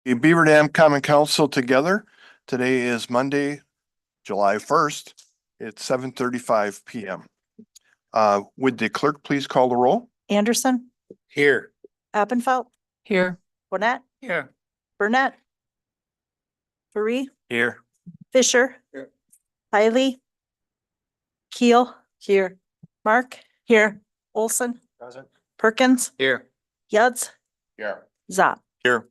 The Beaver Dam Common Council together. Today is Monday, July 1st. It's 7:35 PM. Would the clerk please call the roll? Anderson, Here. Appenfelt, Here. Gwinnett, Here. Burnett, Barry, Here. Fisher, Here. Hiley, Keel, here, Mark, here, Olson, Present. Perkins, Here. Yuds, Here. Zop. Here.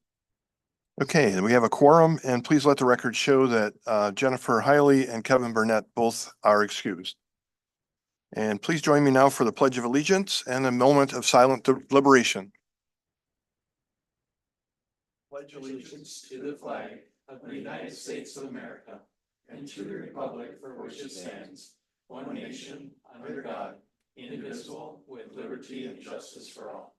Okay, we have a quorum, and please let the record show that Jennifer Hiley and Kevin Burnett both are excused. And please join me now for the Pledge of Allegiance and a moment of silent deliberation. Pledge allegiance to the flag of the United States of America and to the republic for which it stands, one nation, under God, indivisible, with liberty and justice for all.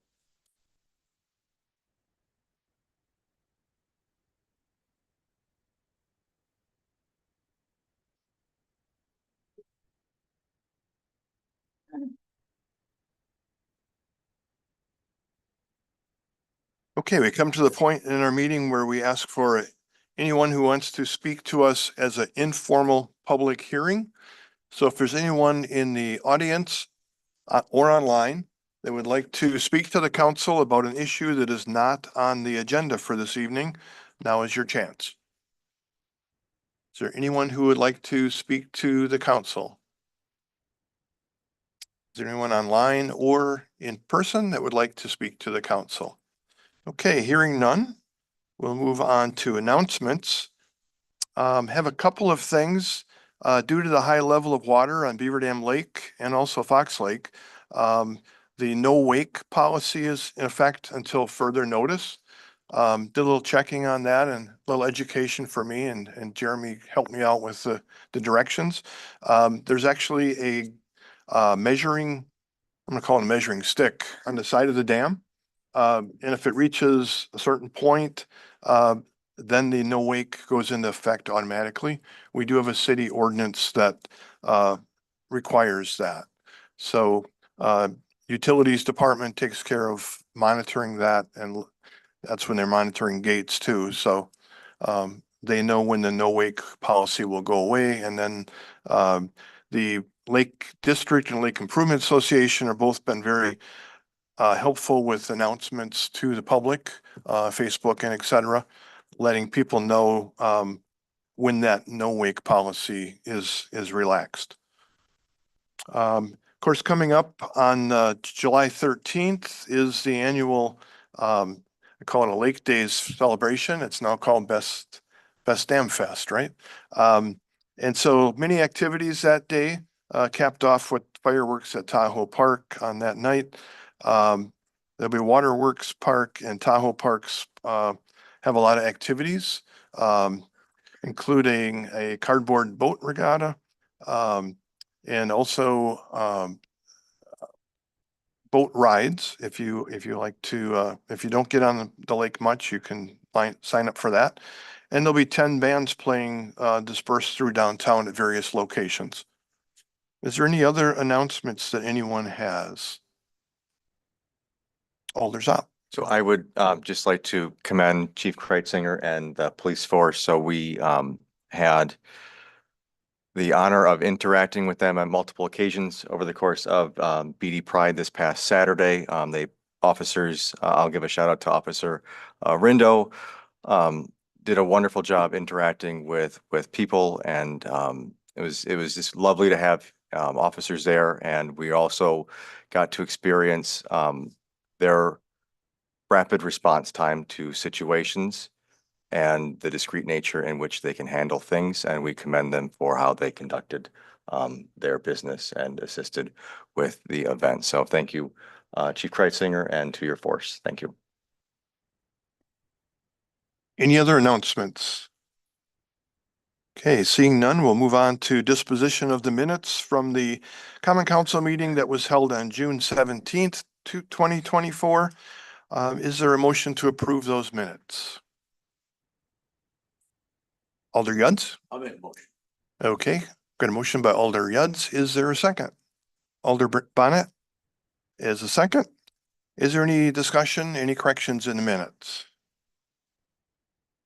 Okay, we come to the point in our meeting where we ask for anyone who wants to speak to us as an informal public hearing. So if there's anyone in the audience or online that would like to speak to the council about an issue that is not on the agenda for this evening, now is your chance. Is there anyone who would like to speak to the council? Is there anyone online or in person that would like to speak to the council? Okay, hearing none, we'll move on to announcements. Have a couple of things. Due to the high level of water on Beaver Dam Lake and also Fox Lake, the no wake policy is in effect until further notice. Did a little checking on that and a little education for me, and Jeremy helped me out with the directions. There's actually a measuring, I'm gonna call it a measuring stick on the side of the dam. And if it reaches a certain point, then the no wake goes into effect automatically. We do have a city ordinance that requires that. So utilities department takes care of monitoring that, and that's when they're monitoring gates too. So they know when the no wake policy will go away, and then the Lake District and Lake Improvement Association are both been very helpful with announcements to the public, Facebook and et cetera, letting people know when that no wake policy is relaxed. Of course, coming up on July 13th is the annual, I call it a Lake Days celebration. It's now called Best Dam Fest, right? And so many activities that day, capped off with fireworks at Tahoe Park on that night. There'll be Waterworks Park and Tahoe Parks have a lot of activities, including a cardboard boat regatta, and also boat rides. If you like to, if you don't get on the lake much, you can sign up for that. And there'll be 10 bands playing dispersed through downtown at various locations. Is there any other announcements that anyone has? Alders up. So I would just like to commend Chief Kreitzinger and the police force. So we had the honor of interacting with them on multiple occasions over the course of BD Pride this past Saturday. Officers, I'll give a shout out to Officer Rindo, did a wonderful job interacting with people, and it was just lovely to have officers there, and we also got to experience their rapid response time to situations and the discreet nature in which they can handle things. And we commend them for how they conducted their business and assisted with the event. So thank you, Chief Kreitzinger, and to your force. Thank you. Any other announcements? Okay, seeing none, we'll move on to disposition of the minutes from the Common Council meeting that was held on June 17th, 2024. Is there a motion to approve those minutes? Alder Yuds? I'll make a motion. Okay, got a motion by Alder Yuds. Is there a second? Alder Bonnet is a second. Is there any discussion, any corrections in the minutes?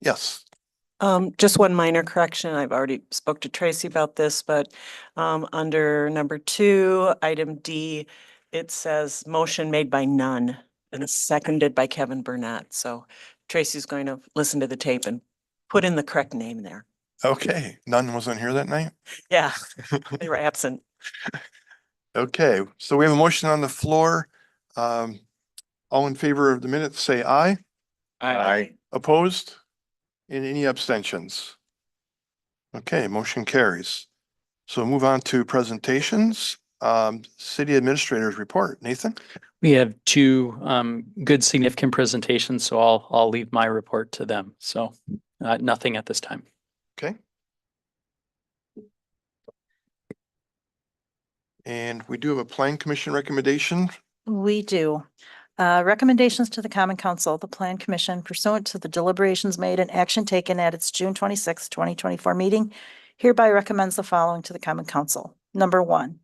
Yes. Just one minor correction. I've already spoke to Tracy about this, but under number 2, item D, it says motion made by none and it's seconded by Kevin Burnett. So Tracy's going to listen to the tape and put in the correct name there. Okay. None wasn't here that night. Yeah, they were absent. Okay, so we have a motion on the floor. All in favor of the minutes, say aye. Aye. Opposed? And any abstentions? Okay, motion carries. So move on to presentations. City Administrator's report. Nathan? We have 2 good significant presentations, so I'll leave my report to them. So nothing at this time. Okay. And we do have a Plan Commission recommendation. We do. Recommendations to the Common Council, the Plan Commission pursuant to the deliberations made and action taken at its June 26, 2024 meeting hereby recommends the following to the Common Council. Number 1,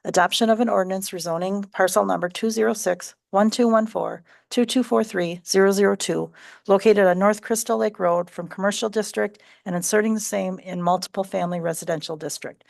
adoption of an ordinance rezoning parcel number 206-1214-2243-002 located on North Crystal Lake Road from Commercial District and inserting the same in multiple family residential district.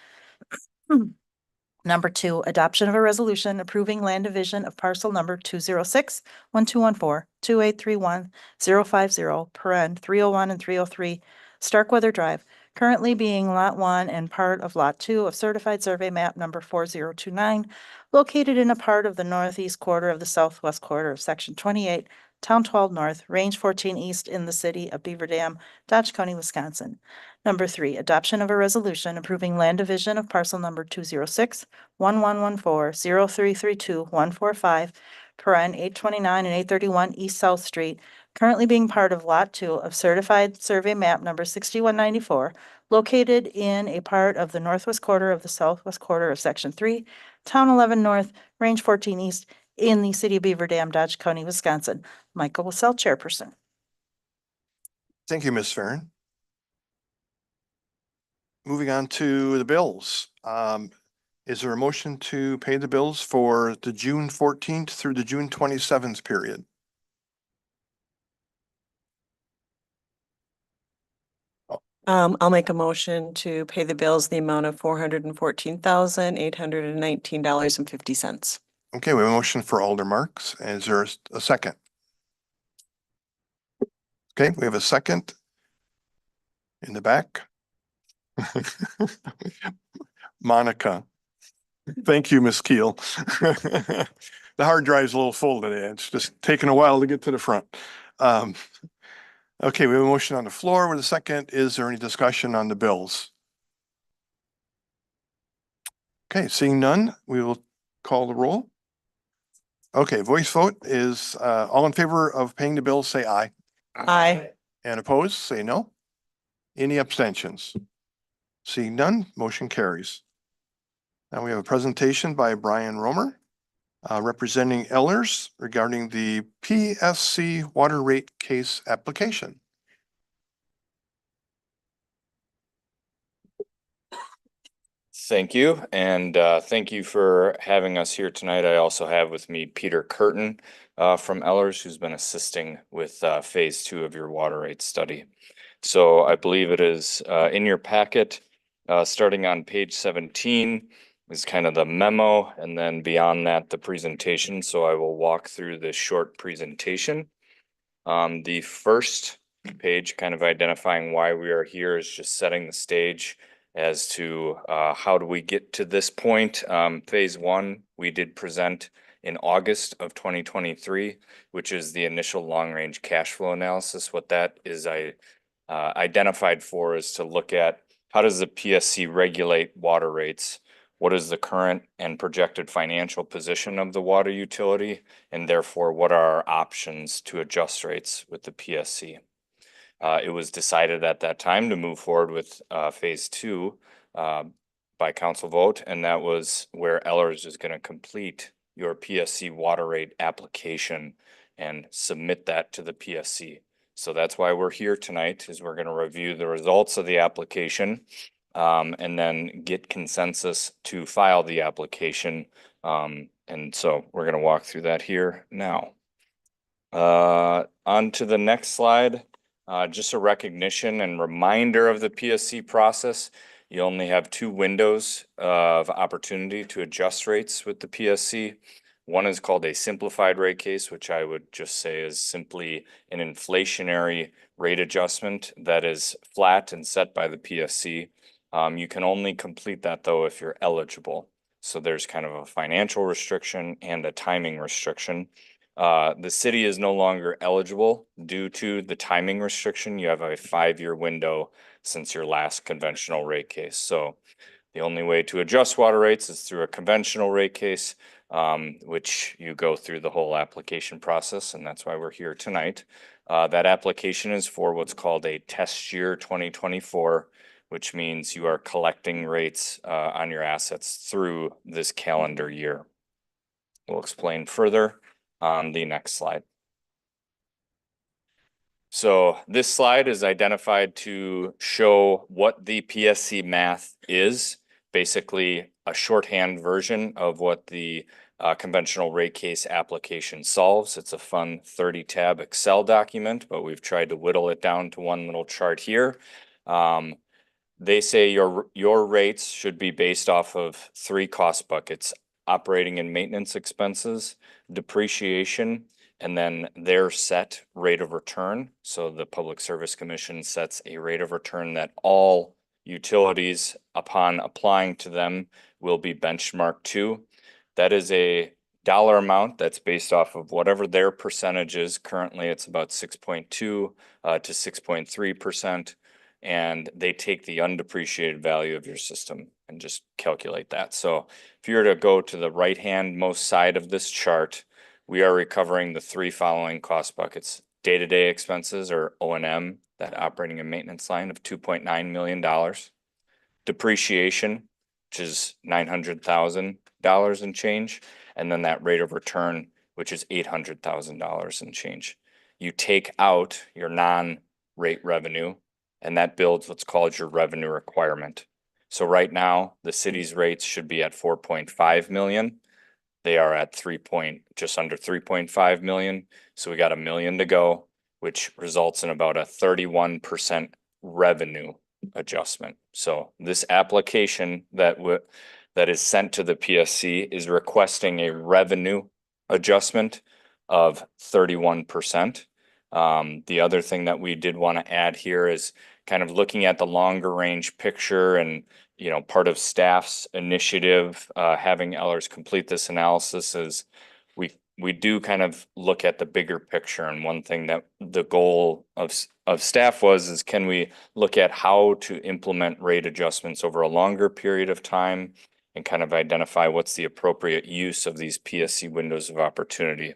Number 2, adoption of a resolution approving land division of parcel number 206-1214-2831-050, paren 301 and 303, Starkweather Drive, currently being Lot 1 and part of Lot 2 of Certified Survey Map number 4029, located in a part of the northeast quarter of the southwest quarter of Section 28, Town 12 North, Range 14 East in the city of Beaver Dam, Dodge County, Wisconsin. Number 3, adoption of a resolution approving land division of parcel number 206-1114-0332-145, paren 829 and 831 East South Street, currently being part of Lot 2 of Certified Survey Map number 6194, located in a part of the northwest quarter of the southwest quarter of Section 3, Town 11 North, Range 14 East, in the city of Beaver Dam, Dodge County, Wisconsin. Michael Wassell, chairperson. Thank you, Ms. Farren. Moving on to the bills. Is there a motion to pay the bills for the June 14th through the June 27th period? I'll make a motion to pay the bills the amount of $414,819.50. Okay, we have a motion for Alder Marks. Is there a second? Okay, we have a second in the back. Monica. Thank you, Ms. Keel. The hard drive's a little full today. It's just taking a while to get to the front. Okay, we have a motion on the floor with a second. Is there any discussion on the bills? Okay, seeing none, we will call the roll. Okay, voice vote is all in favor of paying the bills, say aye. Aye. And opposed, say no. Any abstentions? Seeing none, motion carries. Now we have a presentation by Brian Romer, representing Ellers regarding the PSC water rate case application. Thank you, and thank you for having us here tonight. I also have with me Peter Curtin from Ellers, who's been assisting with phase 2 of your water rate study. So I believe it is in your packet, starting on page 17 is kind of the memo, and then beyond that, the presentation. So I will walk through this short presentation. The first page, kind of identifying why we are here, is just setting the stage as to how do we get to this point. Phase 1, we did present in August of 2023, which is the initial long-range cash flow analysis. What that is identified for is to look at how does the PSC regulate water rates, what is the current and projected financial position of the water utility, and therefore what are our options to adjust rates with the PSC. It was decided at that time to move forward with phase 2 by council vote, and that was where Ellers is going to complete your PSC water rate application and submit that to the PSC. So that's why we're here tonight, is we're going to review the results of the application and then get consensus to file the application. And so we're going to walk through that here now. On to the next slide. Just a recognition and reminder of the PSC process. You only have 2 windows of opportunity to adjust rates with the PSC. One is called a simplified rate case, which I would just say is simply an inflationary rate adjustment that is flat and set by the PSC. You can only complete that though if you're eligible. So there's kind of a financial restriction and a timing restriction. The city is no longer eligible due to the timing restriction. You have a 5-year window since your last conventional rate case. So the only way to adjust water rates is through a conventional rate case, which you go through the whole application process, and that's why we're here tonight. That application is for what's called a test year 2024, which means you are collecting rates on your assets through this calendar year. We'll explain further on the next slide. So this slide is identified to show what the PSC math is, basically a shorthand version of what the conventional rate case application solves. It's a fun 30-tab Excel document, but we've tried to whittle it down to one little chart here. They say your rates should be based off of 3 cost buckets: operating and maintenance expenses, depreciation, and then their set rate of return. So the Public Service Commission sets a rate of return that all utilities, upon applying to them, will be benchmarked to. That is a dollar amount that's based off of whatever their percentage is. Currently, it's about 6.2 to 6.3%. And they take the undepreciated value of your system and just calculate that. So if you were to go to the right-hand most side of this chart, we are recovering the 3 following cost buckets: day-to-day expenses, or O&M, that operating and maintenance line of $2.9 million, depreciation, which is $900,000 and change, and then that rate of return, which is $800,000 and change. You take out your non-rate revenue, and that builds what's called your revenue requirement. So right now, the city's rates should be at 4.5 million. They are at just under 3.5 million. So we got $1 million to go, which results in about a 31% revenue adjustment. So this application that is sent to the PSC is requesting a revenue adjustment of 31%. The other thing that we did want to add here is kind of looking at the longer range picture, and part of staff's initiative, having Ellers complete this analysis, is we do kind of look at the bigger picture. And one thing that the goal of staff is can we look at how to implement rate adjustments over a longer period of time and kind of identify what's the appropriate use of these PSC windows of opportunity.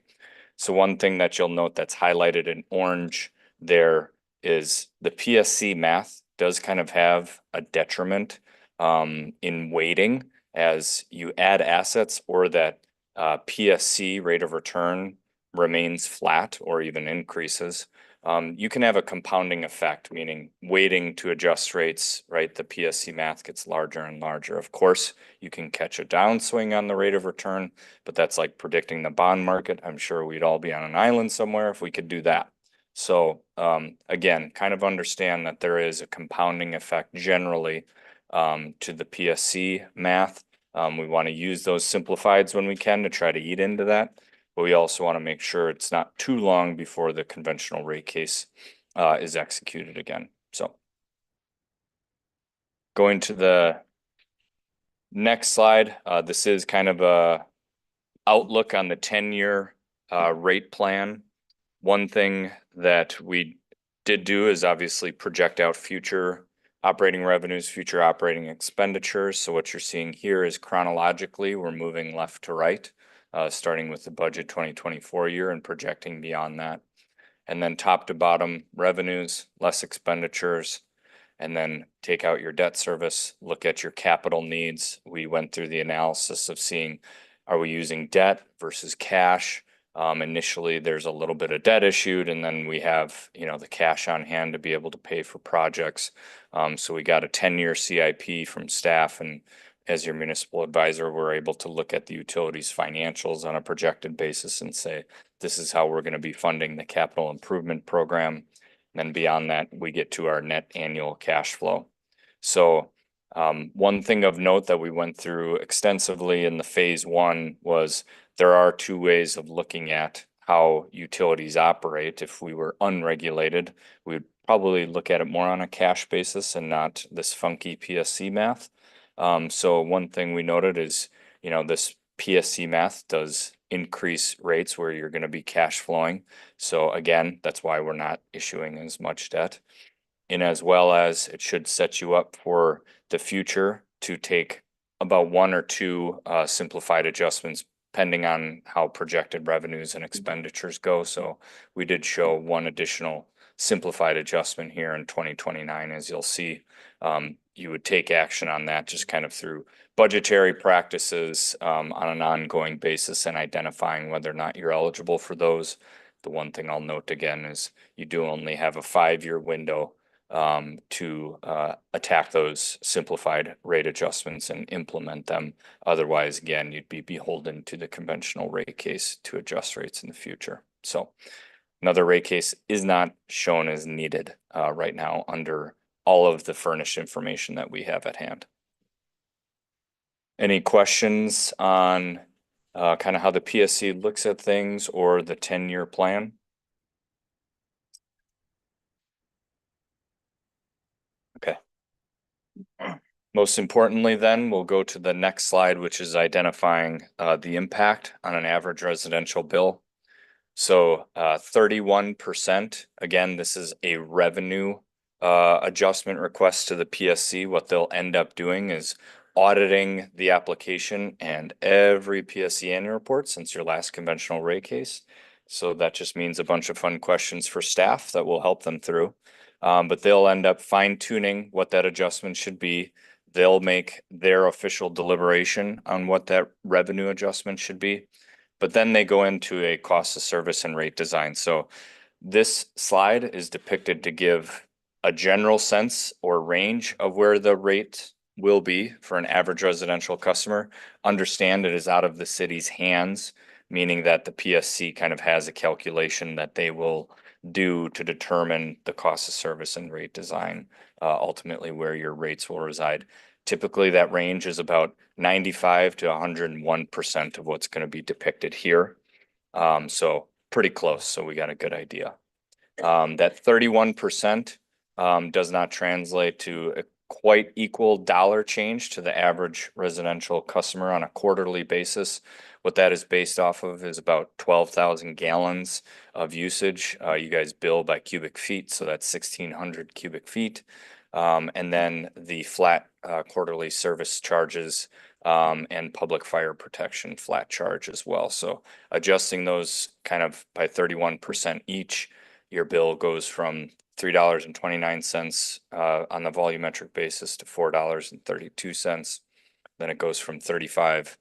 So one thing that you'll note that's highlighted in orange there is the PSC math does kind of have a detriment in weighting as you add assets, or that PSC rate of return remains flat or even increases. You can have a compounding effect, meaning waiting to adjust rates, right? The PSC math gets larger and larger. Of course, you can catch a downswing on the rate of return, but that's like predicting the bond market. I'm sure we'd all be on an island somewhere if we could do that. So again, kind of understand that there is a compounding effect generally to the PSC math. We want to use those simplifieds when we can to try to eat into that. But we also want to make sure it's not too long before the conventional rate case is executed again. So going to the next slide, this is kind of a outlook on the 10-year rate plan. One thing that we did do is obviously project out future operating revenues, future operating expenditures. So what you're seeing here is chronologically, we're moving left to right, starting with the budget 2024 year and projecting beyond that. And then top to bottom revenues, less expenditures, and then take out your debt service, look at your capital needs. We went through the analysis of seeing, are we using debt versus cash? Initially, there's a little bit of debt issued, and then we have, the cash on hand to be able to pay for projects. So we got a 10-year CIP from staff, and as your municipal advisor, we're able to look at the utilities financials on a projected basis and say, this is how we're going to be funding the capital improvement program. Then beyond that, we get to our net annual cash flow. So one thing of note that we went through extensively in the phase one was there are two ways of looking at how utilities operate. If we were unregulated, we would probably look at it more on a cash basis and not this funky PSC math. So one thing we noted is, this PSC math does increase rates where you're going to be cash flowing. So again, that's why we're not issuing as much debt. And as well as it should set you up for the future to take about one or two simplified adjustments depending on how projected revenues and expenditures go. So we did show one additional simplified adjustment here in 2029, as you'll see. You would take action on that just kind of through budgetary practices on an ongoing basis and identifying whether or not you're eligible for those. The one thing I'll note again is you do only have a 5-year window to attack those simplified rate adjustments and implement them. Otherwise, again, you'd be beholden to the conventional rate case to adjust rates in the future. So another rate case is not shown as needed right now under all of the furnished information that we have at hand. Any questions on kind of how the PSC looks at things or the 10-year plan? Okay. Most importantly, then we'll go to the next slide, which is identifying the impact on an average residential bill. So 31%, again, this is a revenue adjustment request to the PSC. What they'll end up doing is auditing the application and every PSC annual report since your last conventional rate case. So that just means a bunch of fun questions for staff that will help them through. But they'll end up fine tuning what that adjustment should be. They'll make their official deliberation on what that revenue adjustment should be. But then they go into a cost of service and rate design. So this slide is depicted to give a general sense or range of where the rate will be for an average residential customer. Understand it is out of the city's hands, meaning that the PSC kind of has a calculation that they will do to determine the cost of service and rate design, ultimately where your rates will reside. Typically, that range is about 95 to 101% of what's going to be depicted here. So pretty close. So we got a good idea. That 31% does not translate to a quite equal dollar change to the average residential customer on a quarterly basis. What that is based off of is about 12,000 gallons of usage. You guys bill by cubic feet, so that's 1,600 cubic feet. And then the flat quarterly service charges and public fire protection flat charge as well. So adjusting those kind of by 31% each, your bill goes from $3.29 on the volumetric basis to $4.32. Then it goes from $35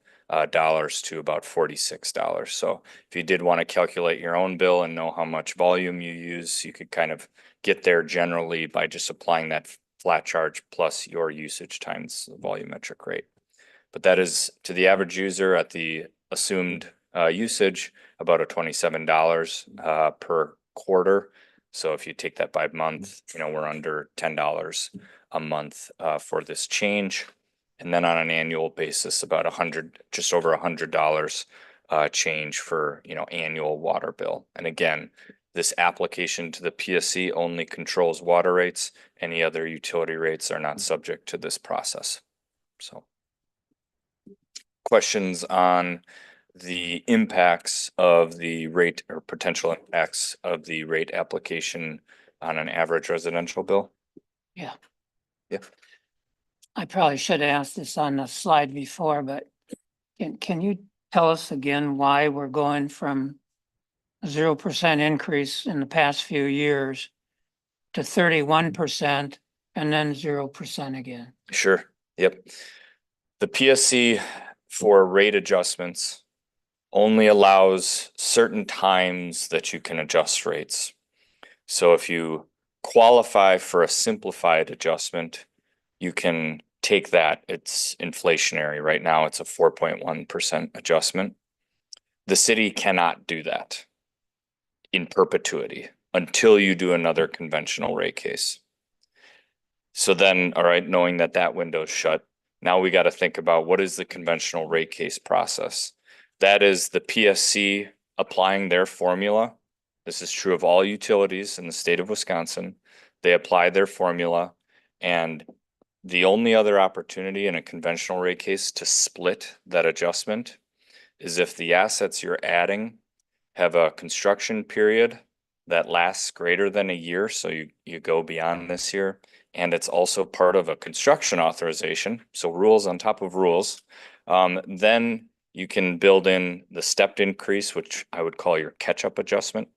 to about $46. So if you did want to calculate your own bill and know how much volume you use, you could kind of get there generally by just applying that flat charge plus your usage times the volumetric rate. But that is to the average user at the assumed usage about a $27 per quarter. So if you take that by month, we're under $10 a month for this change. And then on an annual basis, about just over $100 change for, annual water bill. And again, this application to the PSC only controls water rates. Any other utility rates are not subject to this process. So questions on the impacts of the rate or potential impacts of the rate application on an average residential bill? Yeah. Yeah. I probably should have asked this on the slide before, but can you tell us again why we're going from 0% increase in the past few years to 31% and then 0% again? Sure. Yep. The PSC for rate adjustments only allows certain times that you can adjust rates. So if you qualify for a simplified adjustment, you can take that. It's inflationary. Right now, it's a 4.1% adjustment. The city cannot do that in perpetuity. until you do another conventional rate case. So then, all right, knowing that that window's shut, now we got to think about what is the conventional rate case process? That is the PSC applying their formula. This is true of all utilities in the state of Wisconsin. They apply their formula, and the only other opportunity in a conventional rate case to split that adjustment is if the assets you're adding have a construction period that lasts greater than a year, so you go beyond this year, and it's also part of a construction authorization, so rules on top of rules, then you can build in the stepped increase, which I would call your catch-up adjustment.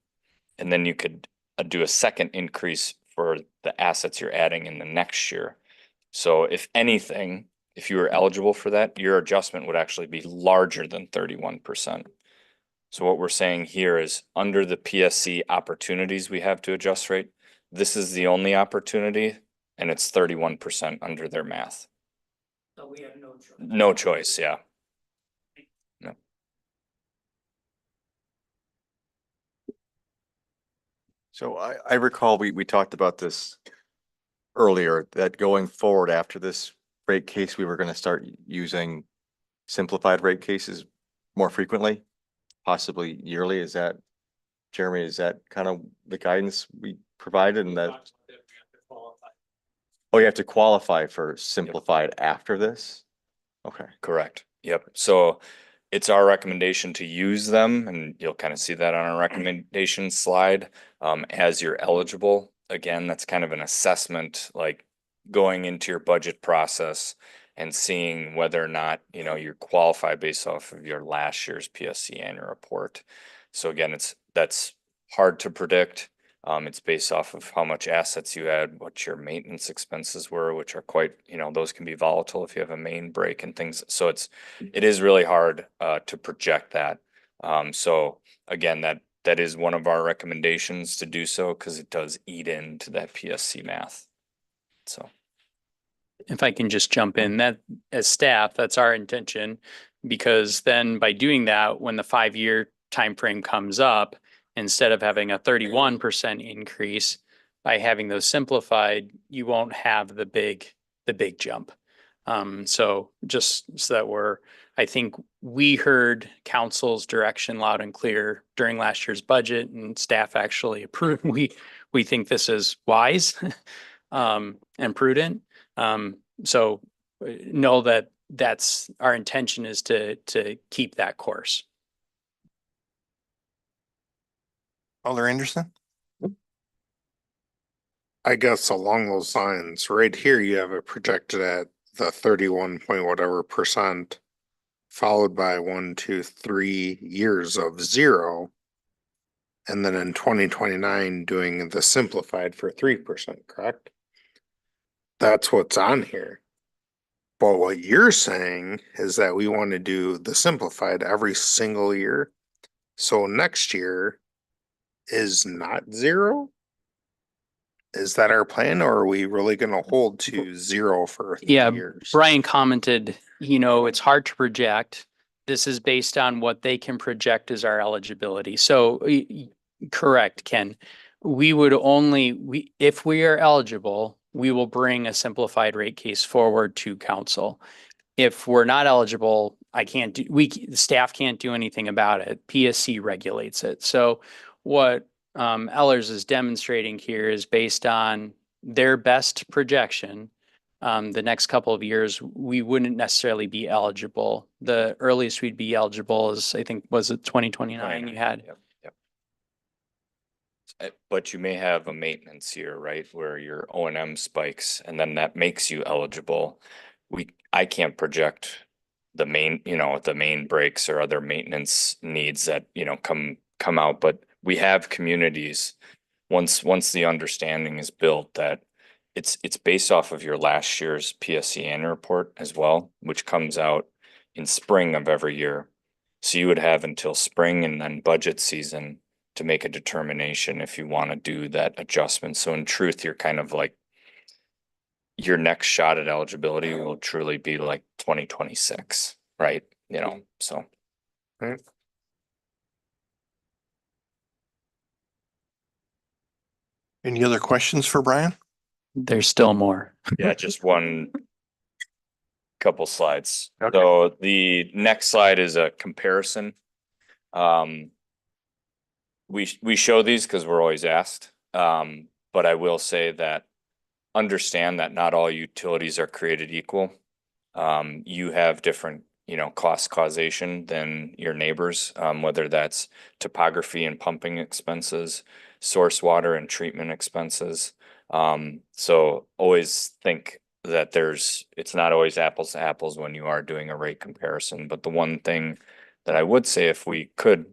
And then you could do a second increase for the assets you're adding in the next year. So if anything, if you were eligible for that, your adjustment would actually be larger than 31%. So what we're saying here is under the PSC opportunities we have to adjust rate, this is the only opportunity, and it's 31% under their math. So we have no choice. No choice, yeah. No. So I recall we talked about this earlier, that going forward after this rate case, we were going to start using simplified rate cases more frequently, possibly yearly. Is that, Jeremy, is that kind of the guidance we provided in that? Oh, you have to qualify for simplified after this? Okay. Correct. Yep. So it's our recommendation to use them, and you'll kind of see that on our recommendation slide, as you're eligible. Again, that's kind of an assessment, like going into your budget process and seeing whether or not, you know, you're qualified based off of your last year's PSC annual report. So again, that's hard to predict. It's based off of how much assets you had, what your maintenance expenses were, which are quite, you know, those can be volatile if you have a main break and things. So it is really hard to project that. So again, that is one of our recommendations to do so, because it does eat into that PSC math. So. If I can just jump in, that as staff, that's our intention, because then by doing that, when the 5-year time frame comes up, instead of having a 31% increase, by having those simplified, you won't have the big jump. So just so that I think we heard council's direction loud and clear during last year's budget, and staff actually approved. We think this is wise and prudent. So know that that's our intention, is to keep that course. Alder Anderson? I guess along those lines, right here, you have it projected at the 31 point whatever %, followed by 1, 2, 3 years of 0. And then in 2029, doing the simplified for 3%, correct? That's what's on here. But what you're saying is that we want to do the simplified every single year. So next year is not 0? Is that our plan, or are we really gonna hold to 0 for 3 Yeah, years? Brian commented, it's hard to project. This is based on what they can project as our eligibility. So correct, Ken. We would if we are eligible, we will bring a simplified rate case forward to council. If we're not eligible, the staff can't do anything about it. PSC regulates it. So what Ellers is demonstrating here is based on their best projection. The next couple of years, we wouldn't necessarily be eligible. The earliest we'd be eligible is, I think, was it 2029 you had? Yep. But you may have a maintenance year, right, where your O&M spikes, and then that makes you eligible. I can't project the main breaks or other maintenance needs that, come out, but we have communities, once the understanding is built, that it's based off of your last year's PSC annual report as well, which comes out in spring of every year. So you would have until spring and then budget season to make a determination if you want to do that adjustment. So in truth, you're kind of like, your next shot at eligibility will truly be like 2026, right? So. Right. Any other questions for Brian? There's still more. Yeah, just one couple slides. Okay. So the next slide is a comparison. We show these because we're always asked. But I will say that understand that not all utilities are created equal. You have different, cost causation than your neighbors, whether that's topography and pumping expenses, source water and treatment expenses. So always think that it's not always apples to apples when you are doing a rate comparison. But the one thing that I would say, if we could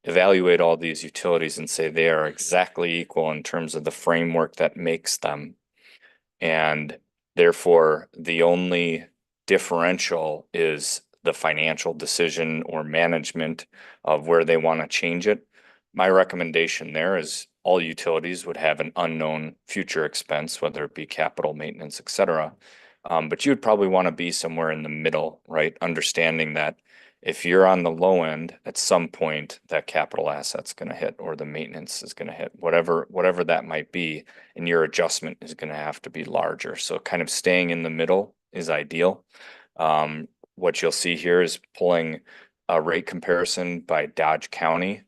evaluate all these utilities and say they are exactly equal in terms of the framework that makes them, and therefore the only differential is the financial decision or management of where they want to change it. My recommendation there is all utilities would have an unknown future expense, whether it be capital maintenance, et cetera. But you would probably want to be somewhere in the middle, right? Understanding that if you're on the low end, at some point that capital asset's going to hit, or the maintenance is going to hit, whatever that might be, and your adjustment is going to have to be larger. So kind of staying in the middle is ideal. What you'll see here is pulling a rate comparison by Dodge County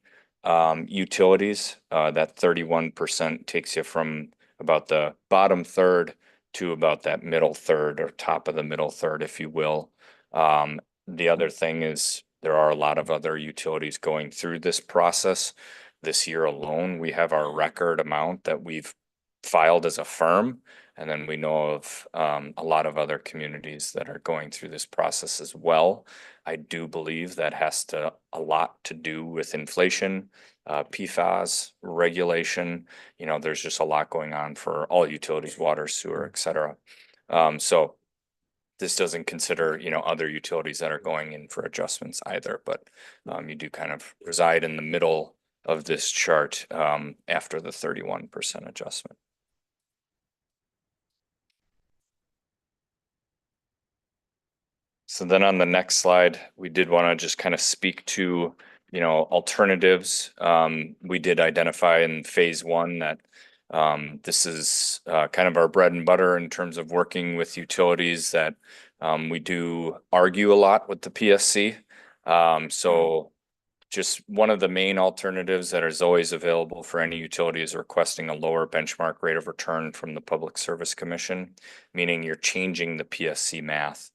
utilities. That 31% takes you from about the bottom third to about that middle third, or top of the middle third, if you will. The other thing is there are a lot of other utilities going through this process. This year alone, we have our record amount that we've filed as a firm. And then we know of a lot of other communities that are going through this process as well. I do believe that has a lot to do with inflation, PFAS regulation. There's just a lot going on for all utilities, water, sewer, et cetera. So this doesn't consider, other utilities that are going in for adjustments either, but you do kind of reside in the middle of this chart after the 31% adjustment. So then on the next slide, we did want to just kind of speak to, alternatives. We did identify in phase one that this is kind of our bread and butter in terms of working with utilities, that we do argue a lot with the PSC. So just one of the main alternatives that is always available for any utility is requesting a lower benchmark rate of return from the Public Service Commission, meaning you're changing the PSC math.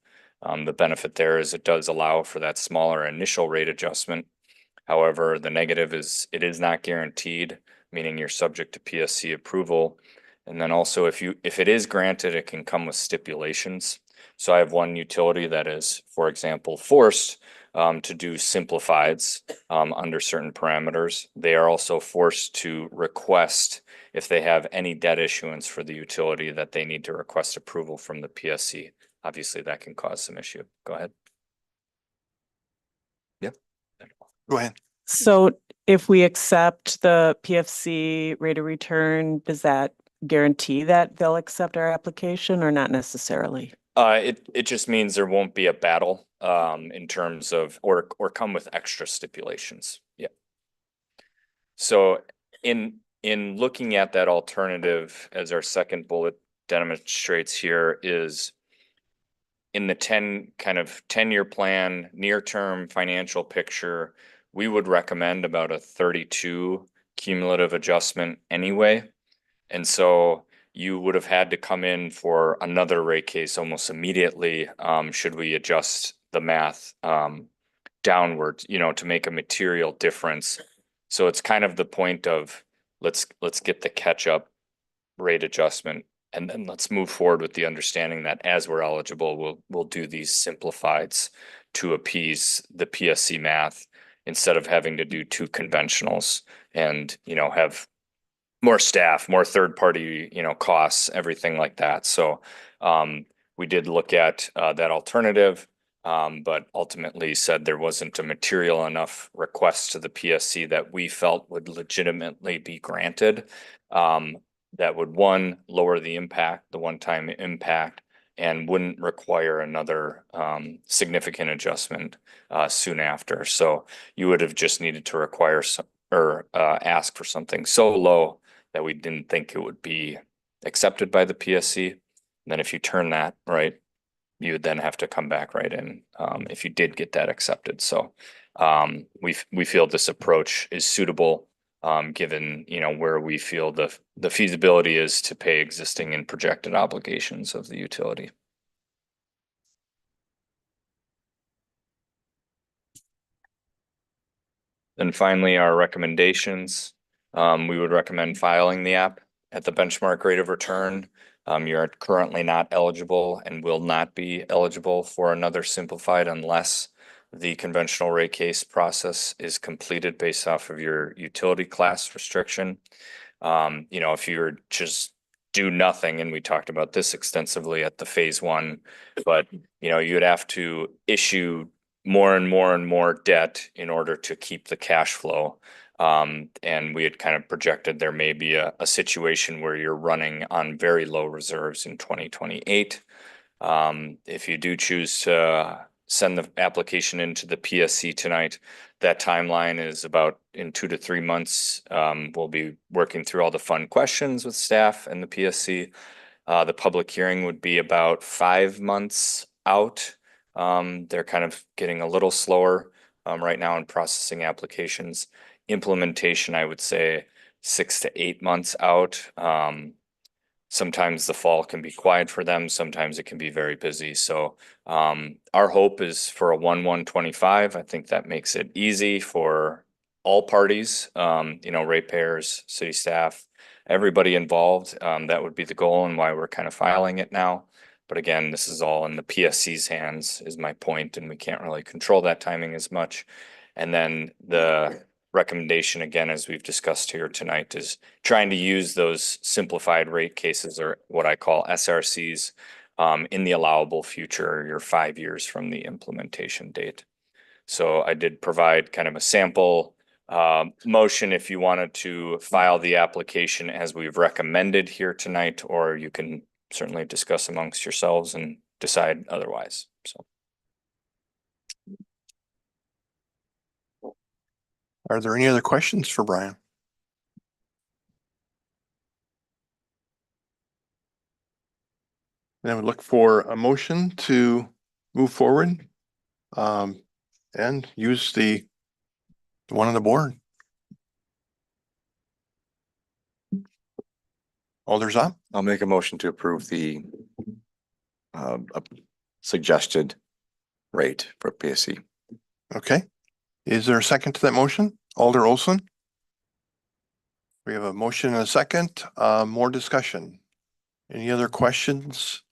The benefit there is it does allow for that smaller initial rate adjustment. However, the negative is it is not guaranteed, meaning you're subject to PSC approval. And then also if it is granted, it can come with stipulations. So I have one utility that is, for example, forced to do simplifieds under certain parameters. They are also forced to request, if they have any debt issuance for the utility, that they need to request approval from the PSC. Obviously, that can cause some issue. Go ahead. Yep. Go ahead. So if we accept the PFC rate of return, does that guarantee that they'll accept our application, or not necessarily? It just means there won't be a battle in terms of, or come with extra stipulations. Yeah. So in looking at that alternative, as our second bullet demonstrates here, is in the 10-year plan, near-term financial picture, we would recommend about a 32 cumulative adjustment anyway. And so you would have had to come in for another rate case almost immediately, should we adjust the math downwards, to make a material difference. So it's kind of the point of let's get the catch-up rate adjustment, and then let's move forward with the understanding that as we're eligible, we'll do these simplifieds to appease the PSC math, instead of having to do two conventionals and, have more staff, more third-party, costs, everything like that. So we did look at that alternative, but ultimately said there wasn't a material enough request to the PSC that we felt would legitimately be granted. That would, one, lower the impact, the one-time impact, and wouldn't require another significant adjustment soon after. So you would have just needed to require some, or ask for something so low that we didn't think it would be accepted by the PSC. And then if you turn that, right, you would then have to come back right in, if you did get that accepted. So we feel this approach is suitable, given, you know, where we feel the feasibility is to pay existing and projected obligations of the utility. Then finally, our recommendations. We would recommend filing the app at the benchmark rate of return. You're currently not eligible and will not be eligible for another simplified unless the conventional rate case process is completed based off of your utility class restriction. You know, if you're just do nothing, and we talked about this extensively at the phase one, but you know, you'd have to issue more and more and more debt in order to keep the cash flow. And we had kind of projected there may be a situation where you're running on very low reserves in 2028. If you do choose to send the application into the PSC tonight, that timeline is about in 2 to 3 months. We'll be working through all the fun questions with staff and the PSC. The public hearing would be about 5 months out. They're kind of getting a little slower right now in processing applications. Implementation, I would say 6 to 8 months out. Sometimes the fall can be quiet for them. Sometimes it can be very busy. So our hope is for a 1/1/25. I think that makes it easy for all parties, you know, ratepayers, city staff, everybody involved. That would be the goal and why we're kind of filing it now. But again, this is all in the PSC's hands is my point, and we can't really control that timing as much. And then the recommendation, again, as we've discussed here tonight, is trying to use those simplified rate cases, or what I call SRCs, in the allowable future, your 5 years from the implementation date. So I did provide kind of a sample motion if you wanted to file the application as we've recommended here tonight, or you can certainly discuss amongst yourselves and decide otherwise. So. Are there any other questions for Brian? Then I would look for a motion to move forward and use the one on the board. Alder's up. I'll make a motion to approve the suggested rate for PSC. Okay. Is there a second to that motion? Alder Olson? We have a motion and a second. More discussion. Any other questions?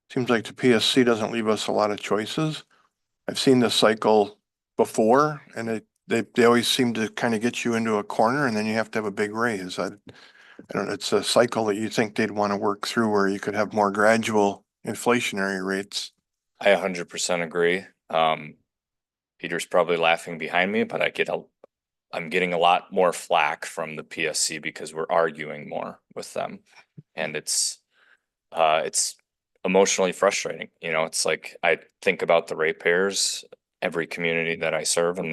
Seems like the PSC doesn't leave us a lot of choices. I've seen this cycle before, and they always seem to kind of get you into a corner, and then you have to have a big raise. I don't know, it's a cycle that you think they'd want to work through where you could have more gradual inflationary rates. I 100% agree. Peter's probably laughing behind me, but I'm getting a lot more flack from the PSC because we're arguing more with them, and it's emotionally frustrating. You know, it's like I think about the ratepayers, every community that I serve, and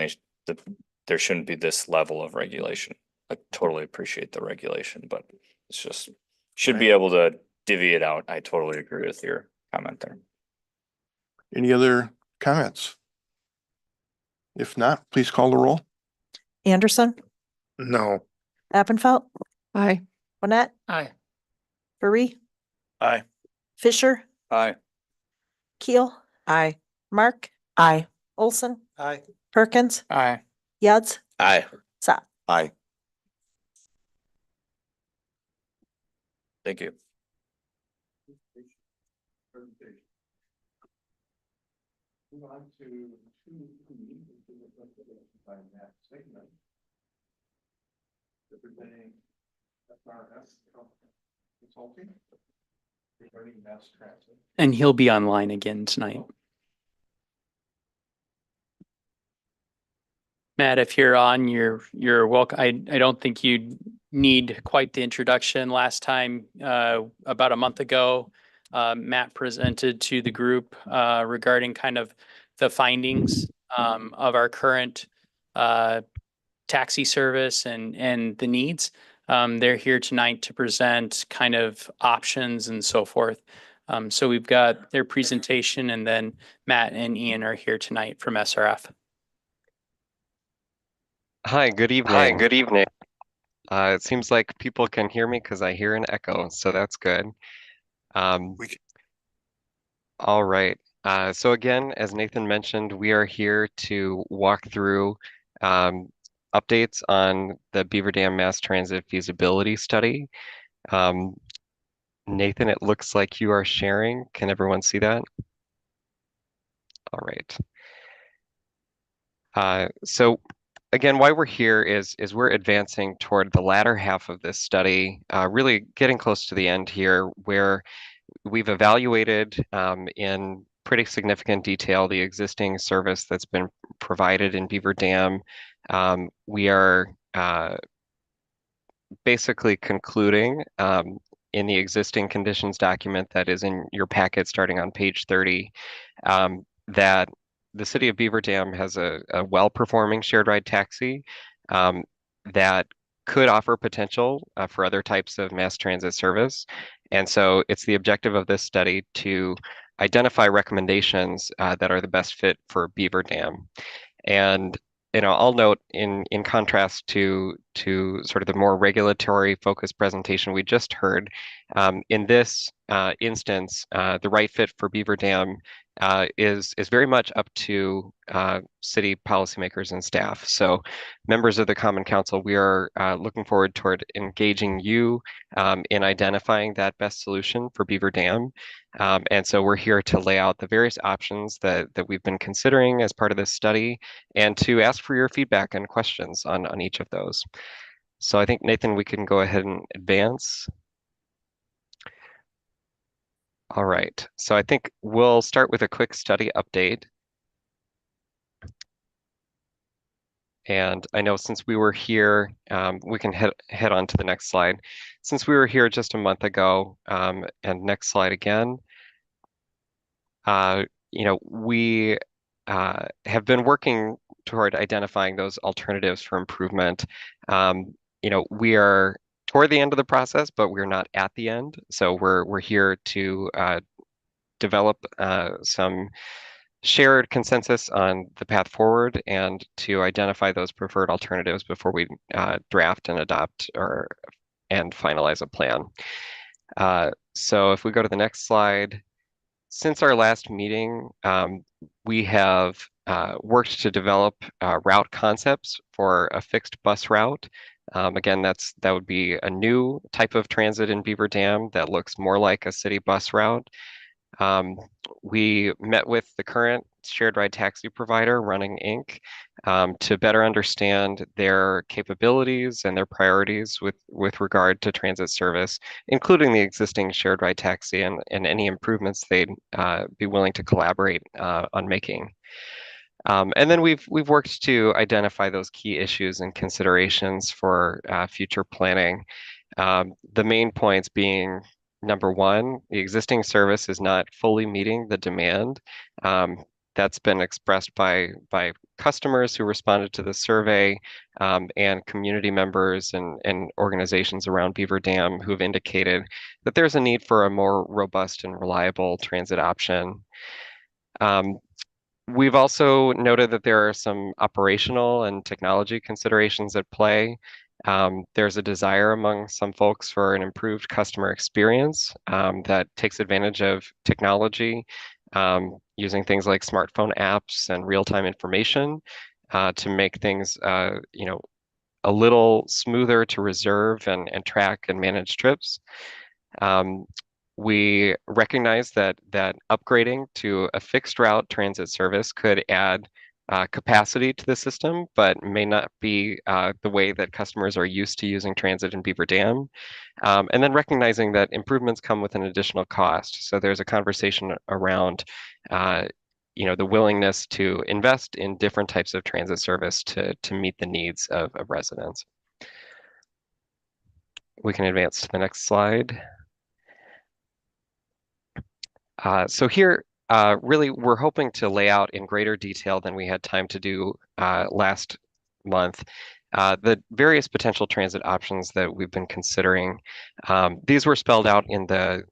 there shouldn't be this level of regulation. I totally appreciate the regulation, but it's just should be able to divvy it out. I totally agree with your comment there. Any other comments? If not, please call the roll. Anderson, No. Appenfelt, Aye. Winet, Aye. Barry, Aye. Fisher, Aye. Keel, Aye. Mark, Aye. Olson, Aye. Perkins, Aye. Yads, Aye. Saab. Aye. Thank you. Move on to 2E, segment. Representing FRS Consulting regarding mass transit. And he'll be online again tonight. Matt, if you're on, you're welcome. I don't think you need quite the introduction. Last time, about a month ago, Matt presented to the group regarding kind of the findings of our current taxi service and the needs. They're here tonight to present kind of options and so forth. So we've got their presentation, and then Matt and Ian are here tonight from SRF. Hi, good evening. Hi, good evening. It seems like people can hear me because I hear an echo, so that's good. We can- All right. So again, as Nathan mentioned, we are here to walk through updates on the Beaver Dam Mass Transit feasibility study. Nathan, it looks like you are sharing. Can everyone see that? All right. So again, why we're here is we're advancing toward the latter half of this study, really getting close to the end here, where we've evaluated in pretty significant detail the existing service that's been provided in Beaver Dam. We are basically concluding in the existing conditions document that is in your packet starting on page 30 that the city of Beaver Dam has a well-performing shared ride taxi that could offer potential for other types of mass transit service. And so it's the objective of this study to identify recommendations that are the best fit for Beaver Dam. And I'll note in contrast to sort of the more regulatory focused presentation we just heard, in this instance, the right fit for Beaver Dam is very much up to city policymakers and staff. So members of the Common Council, we are looking forward toward engaging you in identifying that best solution for Beaver Dam. And so we're here to lay out the various options that we've been considering as part of this study and to ask for your feedback and questions on each of those. So I think, Nathan, we can go ahead and advance. All right, so I think we'll start with a quick study update. And I know since we were here, we can head on to the next slide. Since we were here just a month ago, and next slide again, we have been working toward identifying those alternatives for improvement. We are toward the end of the process, but we're not at the end. So we're here to develop some shared consensus on the path forward and to identify those preferred alternatives before we draft and adopt and finalize a plan. So if we go to the next slide, since our last meeting, we have worked to develop route concepts for a fixed bus route. Again, that would be a new type of transit in Beaver Dam that looks more like a city bus route. We met with the current shared ride taxi provider, Running Inc., to better understand their capabilities and their priorities with regard to transit service, including the existing shared ride taxi and any improvements they'd be willing to collaborate on making. And then we've worked to identify those key issues and considerations for future planning. The main points being, number one, the existing service is not fully meeting the demand. That's been expressed by customers who responded to the survey and community members and organizations around Beaver Dam who've indicated that there's a need for a more robust and reliable transit option. We've also noted that there are some operational and technology considerations at play. There's a desire among some folks for an improved customer experience that takes advantage of technology, using things like smartphone apps and real-time information to make things, a little smoother to reserve and track and manage trips. We recognize that upgrading to a fixed route transit service could add capacity to the system, but may not be the way that customers are used to using transit in Beaver Dam. And then recognizing that improvements come with an additional cost. So there's a conversation around the willingness to invest in different types of transit service to meet the needs of residents. We can advance to the next slide. So here, really, we're hoping to lay out in greater detail than we had time to do last month The various potential transit options that we've been considering, these were spelled out in the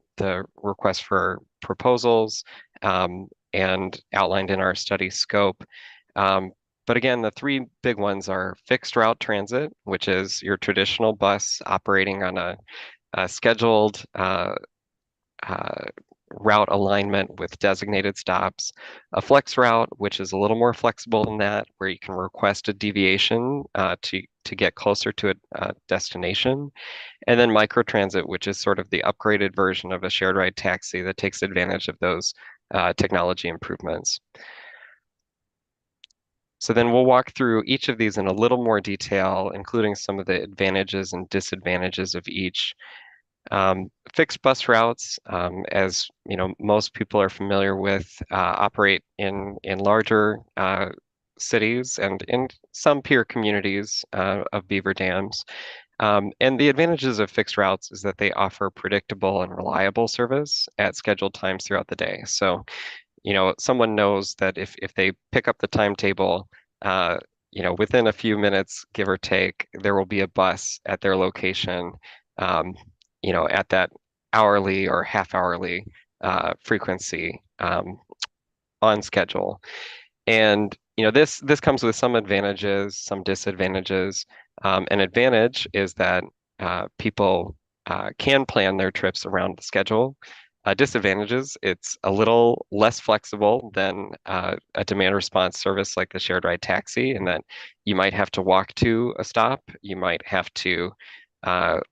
request for proposals and outlined in our study scope. But again, the three big ones are fixed route transit, which is your traditional bus operating on a scheduled route alignment with designated stops, a flex route, which is a little more flexible than that, where you can request a deviation to get closer to a destination, and then microtransit, which is sort of the upgraded version of a shared ride taxi that takes advantage of those technology improvements. So then we'll walk through each of these in a little more detail, including some of the advantages and disadvantages of each. Fixed bus routes, as you know, most people are familiar with, operate in larger cities and in some peer communities of beaver dams. And the advantages of fixed routes is that they offer predictable and reliable service at scheduled times throughout the day. So, you know, someone knows that if they pick up the timetable, you know, within a few minutes, give or take, there will be a bus at their location, you know, at that hourly or half hourly frequency on schedule. And you know, this comes with some advantages, some disadvantages. An advantage is that people can plan their trips around the schedule. Disadvantages, it's a little less flexible than a demand response service like the shared ride taxi, in that you might have to walk to a stop, you might have to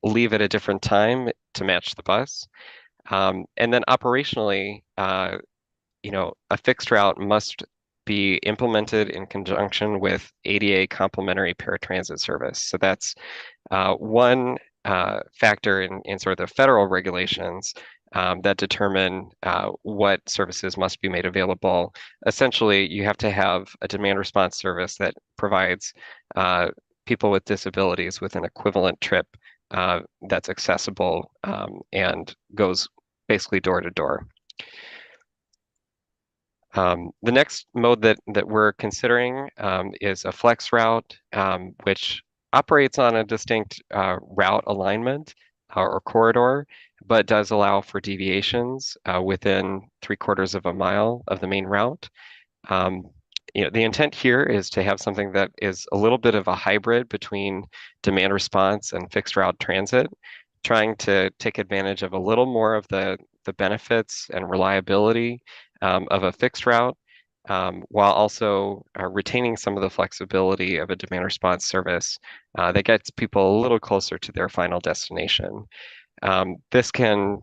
leave at a different time to match the bus. And then operationally, you know, a fixed route must be implemented in conjunction with ADA complementary paratransit service. So that's one factor in sort of the federal regulations that determine what services must be made available. Essentially, you have to have a demand response service that provides people with disabilities with an equivalent trip that's accessible and goes basically door to door. The next mode that we're considering is a flex route, which operates on a distinct route alignment or corridor, but does allow for deviations within 3/4 of a mile of the main route. You know, the intent here is to have something that is a little bit of a hybrid between demand response and fixed route transit, trying to take advantage of a little more of the benefits and reliability of a fixed route, while also retaining some of the flexibility of a demand response service that gets people a little closer to their final destination. This can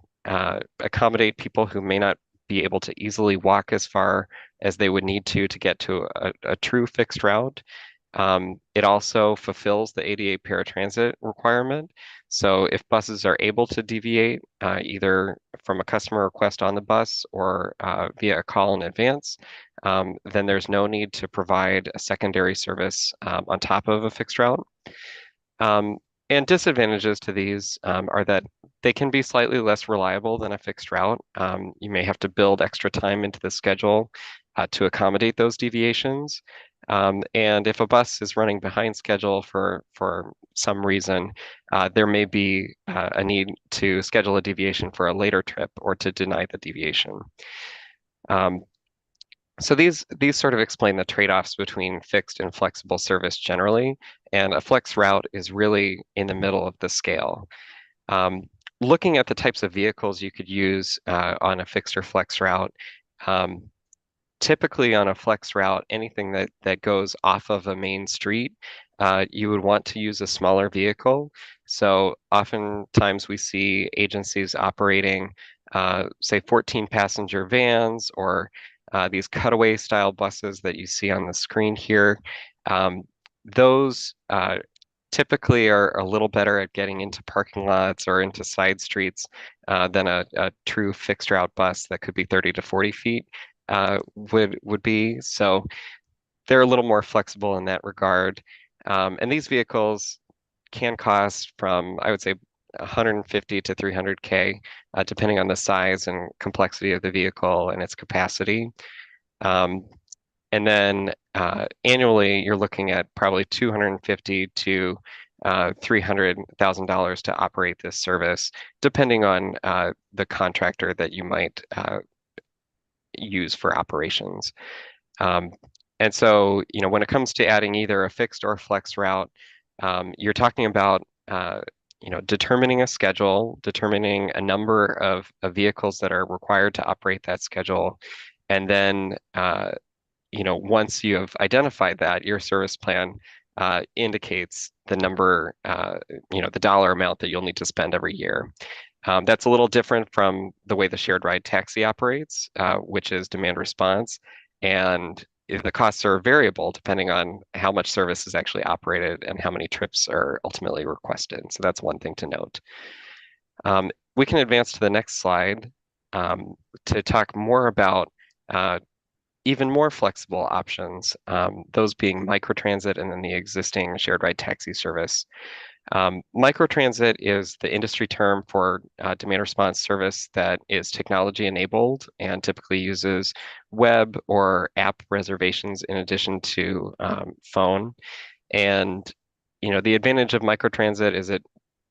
accommodate people who may not be able to easily walk as far as they would need to get to a true fixed route. It also fulfills the ADA paratransit requirement. So if buses are able to deviate either from a customer request on the bus or via a call in advance, then there's no need to provide a secondary service on top of a fixed route. And disadvantages to these are that they can be slightly less reliable than a fixed route. You may have to build extra time into the schedule to accommodate those deviations. And if a bus is running behind schedule for some reason, there may be a need to schedule a deviation for a later trip or to deny the deviation. So these sort of explain the trade-offs between fixed and flexible service generally, and a flex route is really in the middle of the scale. Looking at the types of vehicles you could use on a fixed or flex route, typically on a flex route, anything that goes off of a main street, you would want to use a smaller vehicle. So oftentimes we see agencies operating, say, 14-passenger vans or these cutaway style buses that you see on the screen here. Those typically are a little better at getting into parking lots or into side streets than a true fixed route bus that could be 30 to 40 feet would be. So they're a little more flexible in that regard. And these vehicles can cost from, I would say, 150 to 300K, depending on the size and complexity of the vehicle and its capacity. And then annually, you're looking at probably $250,000 to $300,000 to operate this service, depending on the contractor that you might use for operations. And so, when it comes to adding either a fixed or flex route, you're talking about determining a schedule, determining a number of vehicles that are required to operate that schedule, and then once you have identified that, your service plan indicates the number, the dollar amount that you'll need to spend every year. That's a little different from the way the shared ride taxi operates, which is demand response, and the costs are variable depending on how much service is actually operated and how many trips are ultimately requested. So that's one thing to note. We can advance to the next slide to talk more about even more flexible options, those being microtransit and then the existing shared ride taxi service. Microtransit is the industry term for demand response service that is technology enabled and typically uses web or app reservations in addition to phone. And the advantage of microtransit is it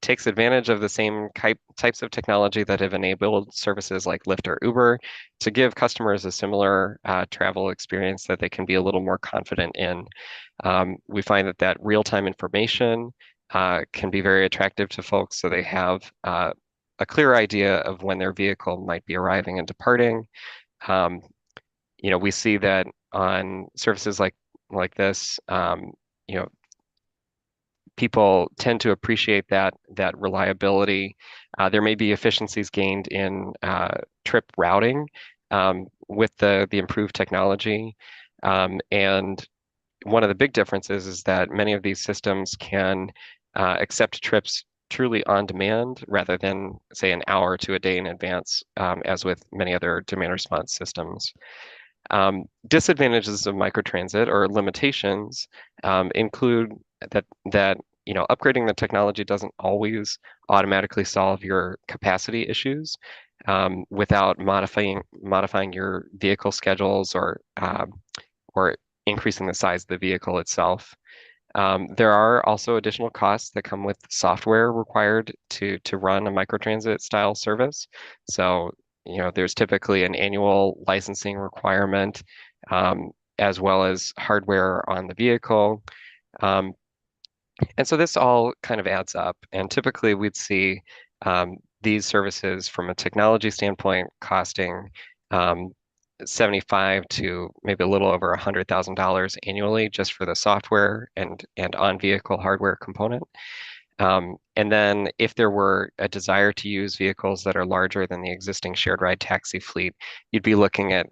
takes advantage of the same types of technology that have enabled services like Lyft or Uber to give customers a similar travel experience that they can be a little more confident in. We find that real-time information can be very attractive to folks, so they have a clear idea of when their vehicle might be arriving and departing. We see that on services like this, people tend to appreciate that reliability. There may be efficiencies gained in trip routing with the improved technology, and one of the big differences is that many of these systems can accept trips truly on demand rather than, say, an hour to a day in advance, as with many other demand response systems. Disadvantages of microtransit or limitations include that upgrading the technology doesn't always automatically solve your capacity issues without modifying your vehicle schedules or increasing the size of the vehicle itself. There are also additional costs that come with software required to run a microtransit style service. So, there's typically an annual licensing requirement, as well as hardware on the vehicle. And so this all kind of adds up. And typically we'd see these services from a technology standpoint costing $75,000 to maybe a little over $100,000 annually just for the software and on-vehicle hardware component. And then if there were a desire to use vehicles that are larger than the existing shared ride taxi fleet, you'd be looking at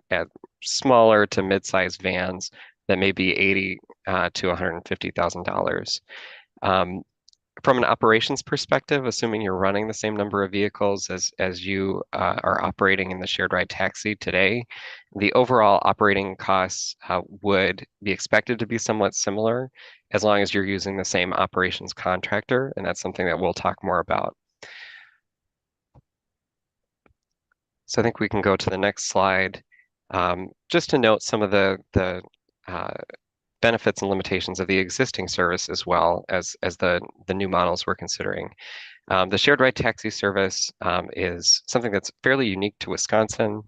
smaller to mid-sized vans that may be $80,000 to $150,000. From an operations perspective, assuming you're running the same number of vehicles as you are operating in the shared ride taxi today, the overall operating costs would be expected to be somewhat similar as long as you're using the same operations contractor, and that's something that we'll talk more about. So I think we can go to the next slide. Just to note some of the benefits and limitations of the existing service as well as the new models we're considering. The shared ride taxi service is something that's fairly unique to Wisconsin.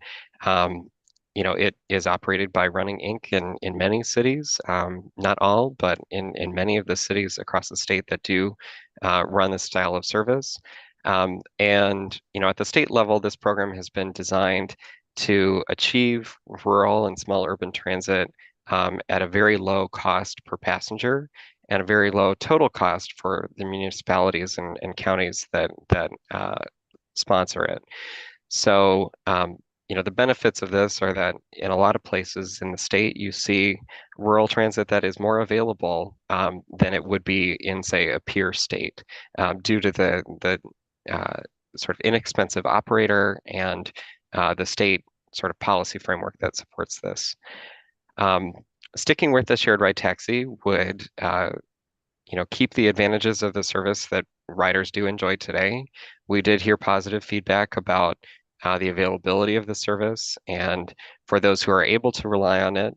It is operated by Running Inc. in many cities, not all, but in many of the cities across the state that do run this style of service. And at the state level, this program has been designed to achieve rural and small urban transit at a very low cost per passenger and a very low total cost for the municipalities and counties that sponsor it. So, the benefits of this are that in a lot of places in the state, you see rural transit that is more available than it would be in, say, a peer state due to the sort of inexpensive operator and the state sort of policy framework that supports this. Sticking with the shared ride taxi would, keep the advantages of the service that riders do enjoy today. We did hear positive feedback about the availability of the service, and for those who are able to rely on it,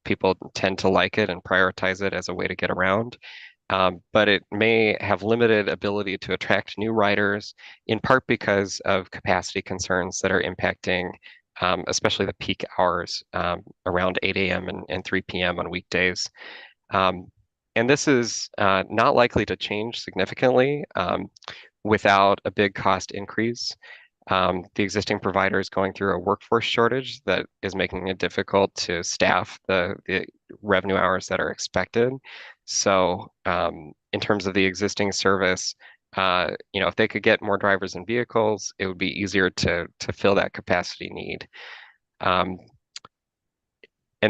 people tend to like it and prioritize it as a way to get around. But it may have limited ability to attract new riders, in part because of capacity concerns that are impacting especially the peak hours around 8 a.m. and 3 p.m. on weekdays. And this is not likely to change significantly without a big cost increase. The existing provider is going through a workforce shortage that is making it difficult to staff the revenue hours that are expected. So in terms of the existing service, if they could get more drivers and vehicles, it would be easier to fill that capacity need. And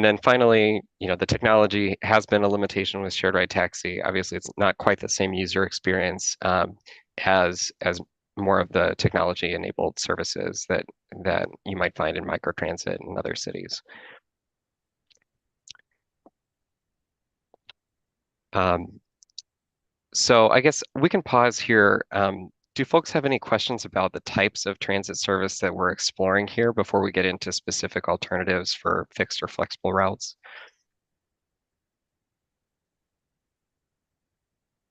then finally, the technology has been a limitation with shared ride taxi. Obviously, it's not quite the same user experience as more of the technology-enabled services that you might find in microtransit in other cities. So I guess we can pause here. Do folks have any questions about the types of transit service that we're exploring here before we get into specific alternatives for fixed or flexible routes?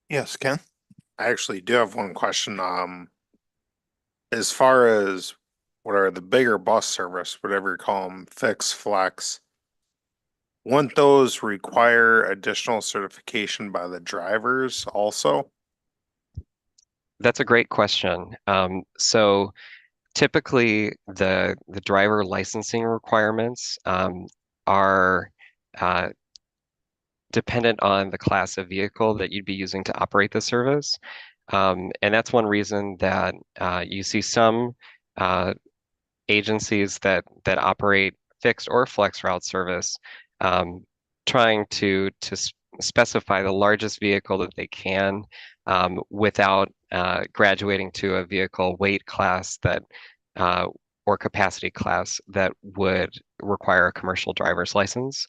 Yes, Ken? I actually do have one question. As far as what are the bigger bus service, whatever you call them, fix, flex, wouldn't those require additional certification by the drivers also? That's a great question. So typically the driver licensing requirements are dependent on the class of vehicle that you'd be using to operate the service. And that's one reason that you see some agencies that operate fixed or flex route service trying to specify the largest vehicle that they can without graduating to a vehicle weight class that or capacity class that would require a commercial driver's license.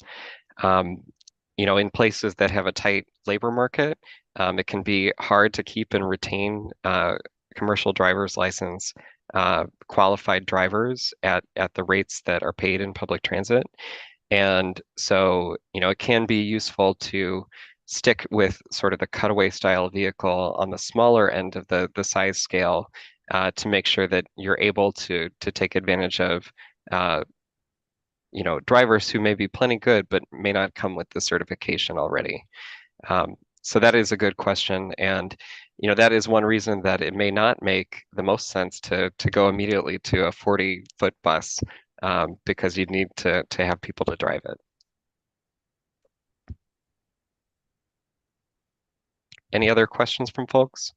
In places that have a tight labor market, it can be hard to keep and retain commercial driver's license qualified drivers at the rates that are paid in public transit. And so, it can be useful to stick with sort of the cutaway style vehicle on the smaller end of the size scale to make sure that you're able to take advantage of drivers who may be plenty good, but may not come with the certification already. So that is a good question. And, that is one reason that it may not make the most sense to go immediately to a 40-foot bus because you'd need to have people to drive it. Any other questions from folks?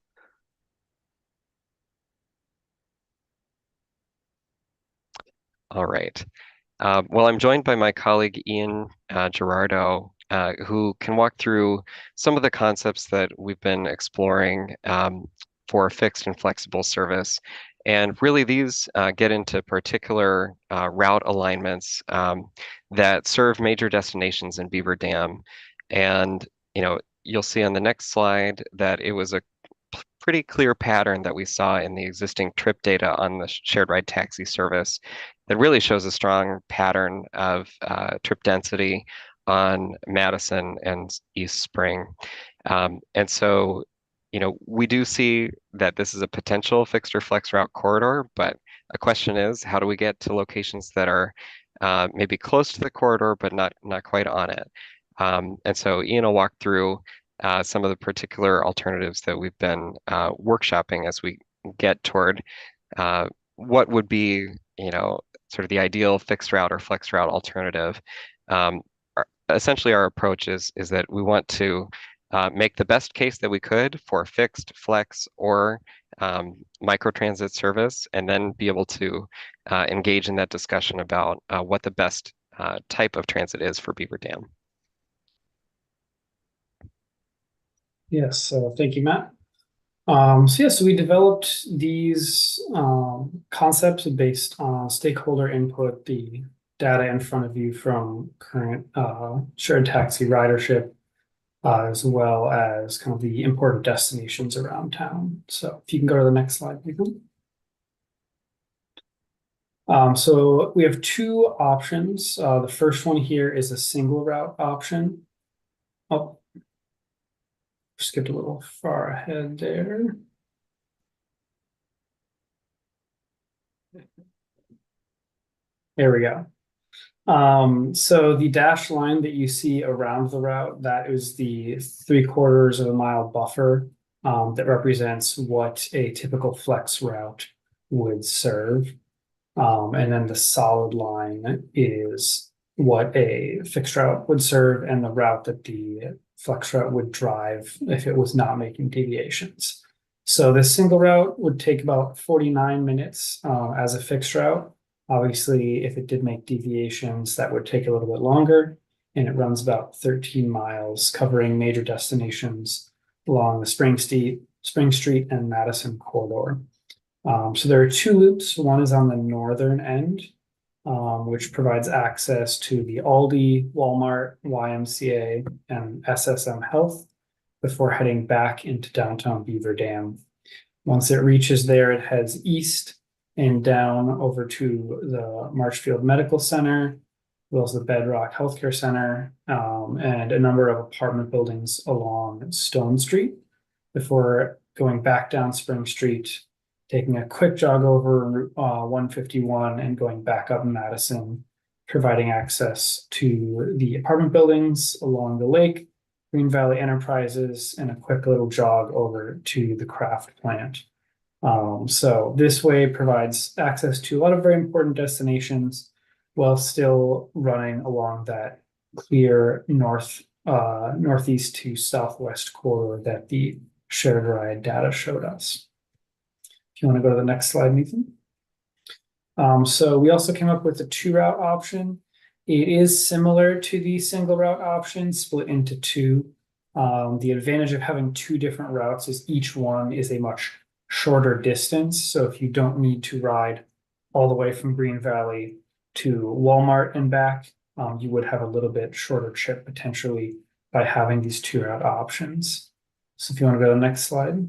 All right. Well, I'm joined by my colleague, Ian Gerardo, who can walk through some of the concepts that we've been exploring for fixed and flexible service. And really these get into particular route alignments that serve major destinations in Beaver Dam. And, you'll see on the next slide that it was a pretty clear pattern that we saw in the existing trip data on the shared ride taxi service that really shows a strong pattern of trip density on Madison and East Spring. And so, we do see that this is a potential fixed or flex route corridor, but a question is, how do we get to locations that are maybe close to the corridor, but not quite on it? And so Ian will walk through some of the particular alternatives that we've been workshopping as we get toward what would be, sort of the ideal fixed route or flex route alternative. Essentially, our approach is that we want to make the best case that we could for fixed, flex, or microtransit service, and then be able to engage in that discussion about what the best type of transit is for Beaver Dam. Yes, thank you, Matt. So we developed these concepts based on stakeholder input, the data in front of you from current shared taxi ridership, as well as kind of the important destinations around town. So if you can go to the next slide, please. So we have two options. The first one here is a single route option. Oh, skipped a little far ahead there. There we go. So the dashed line that you see around the route, that is the 3/4 of a mile buffer that represents what a typical flex route would serve. And then the solid line is what a fixed route would serve and the route that the flex route would drive if it was not making deviations. So this single route would take about 49 minutes as a fixed route. Obviously, if it did make deviations, that would take a little bit longer, and it runs about 13 miles, covering major destinations along the Spring Street and Madison corridor. So there are two loops. One is on the northern end, which provides access to the Aldi, Walmart, YMCA, and SSM Health before heading back into downtown Beaver Dam. Once it reaches there, it heads east and down over to the Marshfield Medical Center, as well as the Bedrock Healthcare Center, and a number of apartment buildings along Stone Street before going back down Spring Street, taking a quick jog over 151 and going back up Madison, providing access to the apartment buildings along the lake, Green Valley Enterprises, and a quick little jog over to the Kraft plant. So this way provides access to a lot of very important destinations while still running along that clear northeast to southwest corridor that the shared ride data showed us. If you want to go to the next slide, Nathan. So we also came up with a 2-route option. It is similar to the single route option, split into two. The advantage of having two different routes is each one is a much shorter distance. So if you don't need to ride all the way from Green Valley to Walmart and back, you would have a little bit shorter trip potentially by having these 2-route options. So if you want to go to the next slide.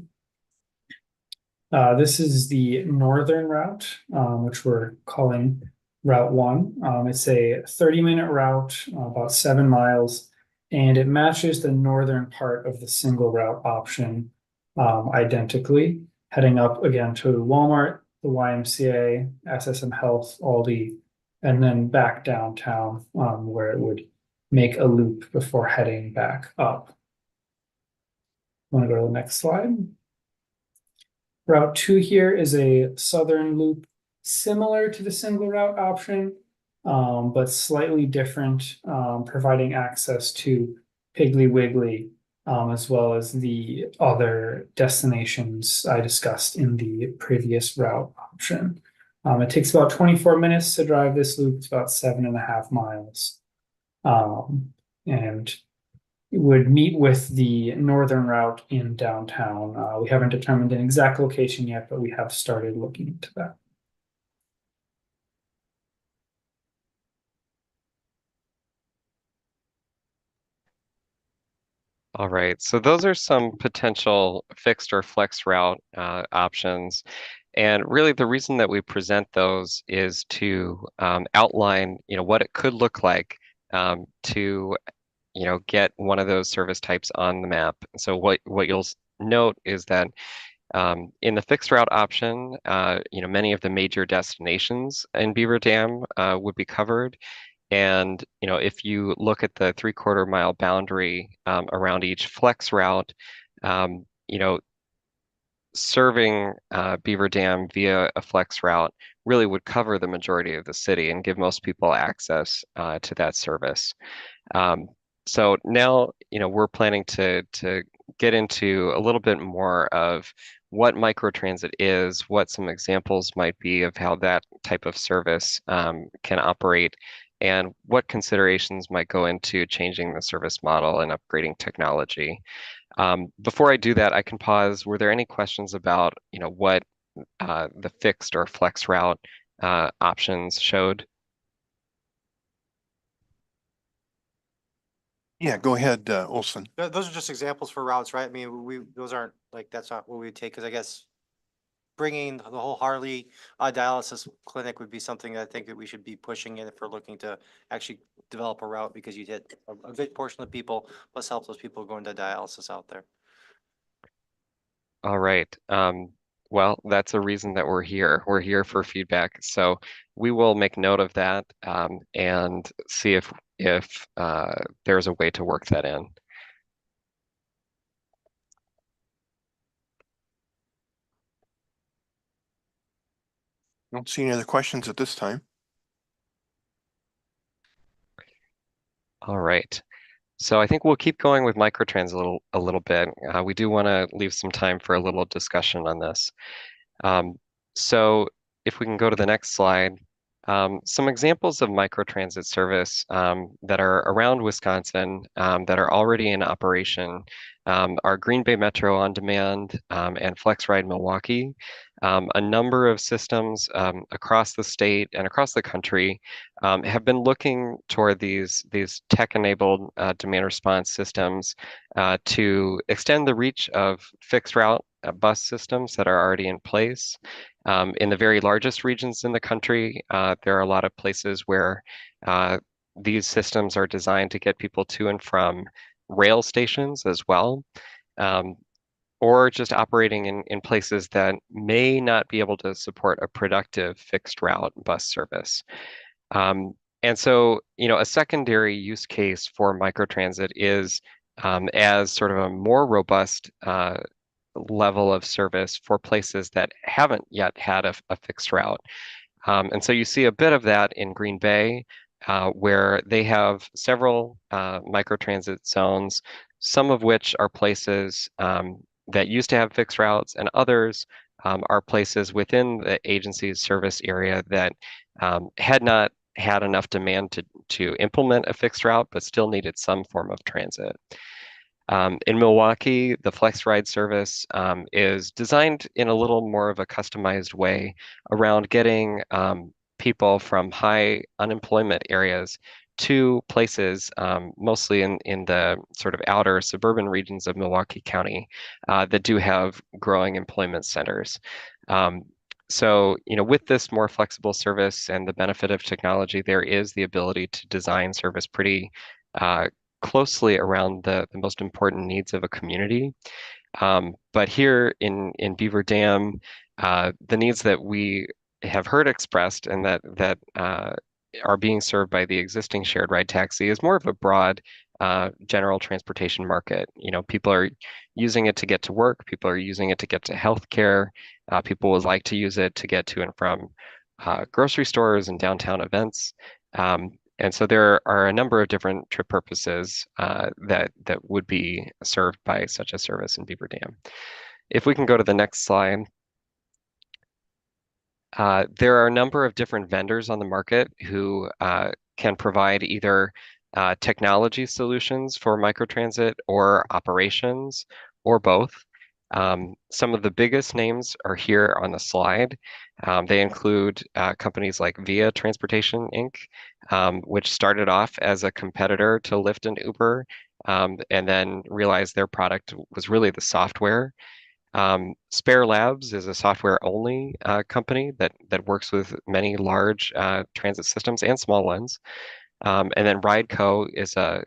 This is the northern route, which we're calling Route 1. It's a 30-minute route, about 7 miles, and it matches the northern part of the single route option identically, heading up again to Walmart, the YMCA, SSM Health, Aldi, and then back downtown where it would make a loop before heading back up. Want to go to the next slide? Route 2 here is a southern loop, similar to the single route option, but slightly different, providing access to Piggly Wiggly, as well as the other destinations I discussed in the previous route option. It takes about 24 minutes to drive this loop. It's about 7.5 miles. And it would meet with the northern route in downtown. We haven't determined an exact location yet, but we have started looking into that. All right, so those are some potential fixed or flex route options. And really the reason that we present those is to outline, what it could look like to, get one of those service types on the map. So what you'll note is that in the fixed route option, many of the major destinations in Beaver Dam would be covered. And, if you look at the 3/4 mile boundary around each flex route, serving Beaver Dam via a flex route really would cover the majority of the city and give most people access to that service. So now, we're planning to get into a little bit more of what microtransit is, what some examples might be of how that type of service can operate, and what considerations might go into changing the service model and upgrading technology. Before I do that, I can pause. Were there any questions about, what the fixed or flex route options showed? Yeah, go ahead, Olson. Those are just examples for routes, right? I mean, those aren't like, that's not what we would take, because I guess bringing the whole Harley dialysis clinic would be something I think that we should be pushing in if we're looking to actually develop a route, because you'd hit a good portion of people, plus help those people going to dialysis out there. All right. Well, that's a reason that we're here. We're here for feedback. So we will make note of that and see if there's a way to work that in. Don't see any other questions at this time. All right. So I think we'll keep going with microtrans a little bit. We do want to leave some time for a little discussion on this. So if we can go to the next slide, some examples of microtransit service that are around Wisconsin that are already in operation are Green Bay Metro On Demand and FlexRide Milwaukee. A number of systems across the state and across the country have been looking toward these tech-enabled demand response systems to extend the reach of fixed route bus systems that are already in place. In the very largest regions in the country, there are a lot of places where these systems are designed to get people to and from rail stations as well, or just operating in places that may not be able to support a productive fixed route bus service. And so, a secondary use case for microtransit is as sort of a more robust level of service for places that haven't yet had a fixed route. And so you see a bit of that in Green Bay, where they have several microtransit zones, some of which are places that used to have fixed routes, and others are places within the agency's service area that had not had enough demand to implement a fixed route, but still needed some form of transit. In Milwaukee, the FlexRide service is designed in a little more of a customized way around getting people from high unemployment areas to places, mostly in the sort of outer suburban regions of Milwaukee County that do have growing employment centers. So, with this more flexible service and the benefit of technology, there is the ability to design service pretty closely around the most important needs of a community. But here in Beaver Dam, the needs that we have heard expressed and that are being served by the existing shared ride taxi is more of a broad general transportation market. People are using it to get to work. People are using it to get to healthcare. People would like to use it to get to and from grocery stores and downtown events. And so there are a number of different trip purposes that would be served by such a service in Beaver Dam. If we can go to the next slide. There are a number of different vendors on the market who can provide either technology solutions for microtransit or operations or both. Some of the biggest names are here on the slide. They include companies like Via Transportation, Inc., which started off as a competitor to Lyft and Uber, and then realized their product was really the software. Spare Labs is a software-only company that works with many large transit systems and small ones. And then Rideco is a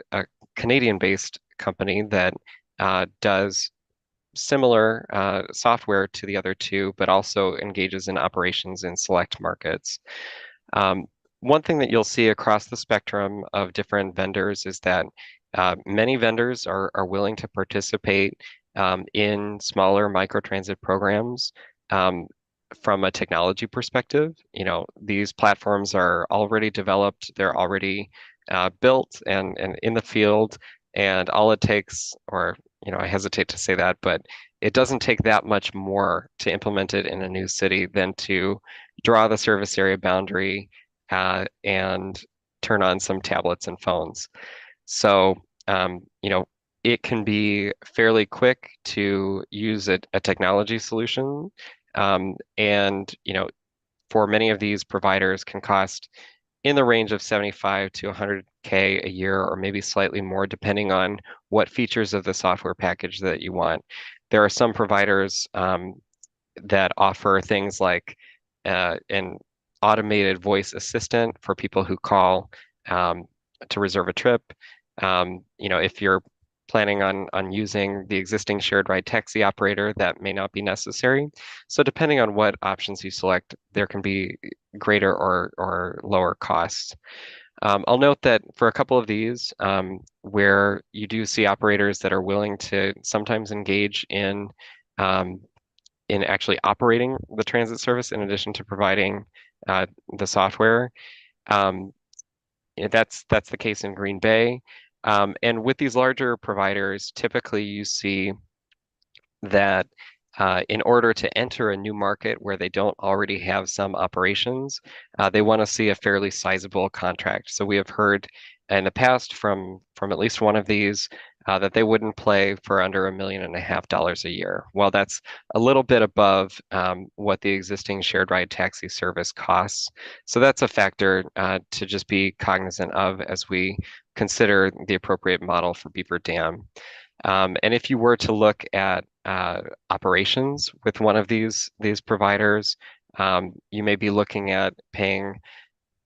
Canadian-based company that does similar software to the other two, but also engages in operations in select markets. One thing that you'll see across the spectrum of different vendors is that many vendors are willing to participate in smaller microtransit programs from a technology perspective. These platforms are already developed, they're already built and in the field, and all it takes, or I hesitate to say that, but it doesn't take that much more to implement it in a new city than to draw the service area boundary and turn on some tablets and phones. So, it can be fairly quick to use a technology solution. And, for many of these providers can cost in the range of 75 to 100K a year, or maybe slightly more, depending on what features of the software package that you want. There are some providers that offer things like an automated voice assistant for people who call to reserve a trip. If you're planning on using the existing shared ride taxi operator, that may not be necessary. So depending on what options you select, there can be greater or lower costs. I'll note that for a couple of these, where you do see operators that are willing to sometimes engage in actually operating the transit service in addition to providing the software. That's the case in Green Bay. And with these larger providers, typically you see that in order to enter a new market where they don't already have some operations, they want to see a fairly sizable contract. So we have heard in the past from at least one of these that they wouldn't play for under $1.5 million a year. Well, that's a little bit above what the existing shared ride taxi service costs. So that's a factor to just be cognizant of as we consider the appropriate model for Beaver Dam. And if you were to look at operations with one of these providers, you may be looking at paying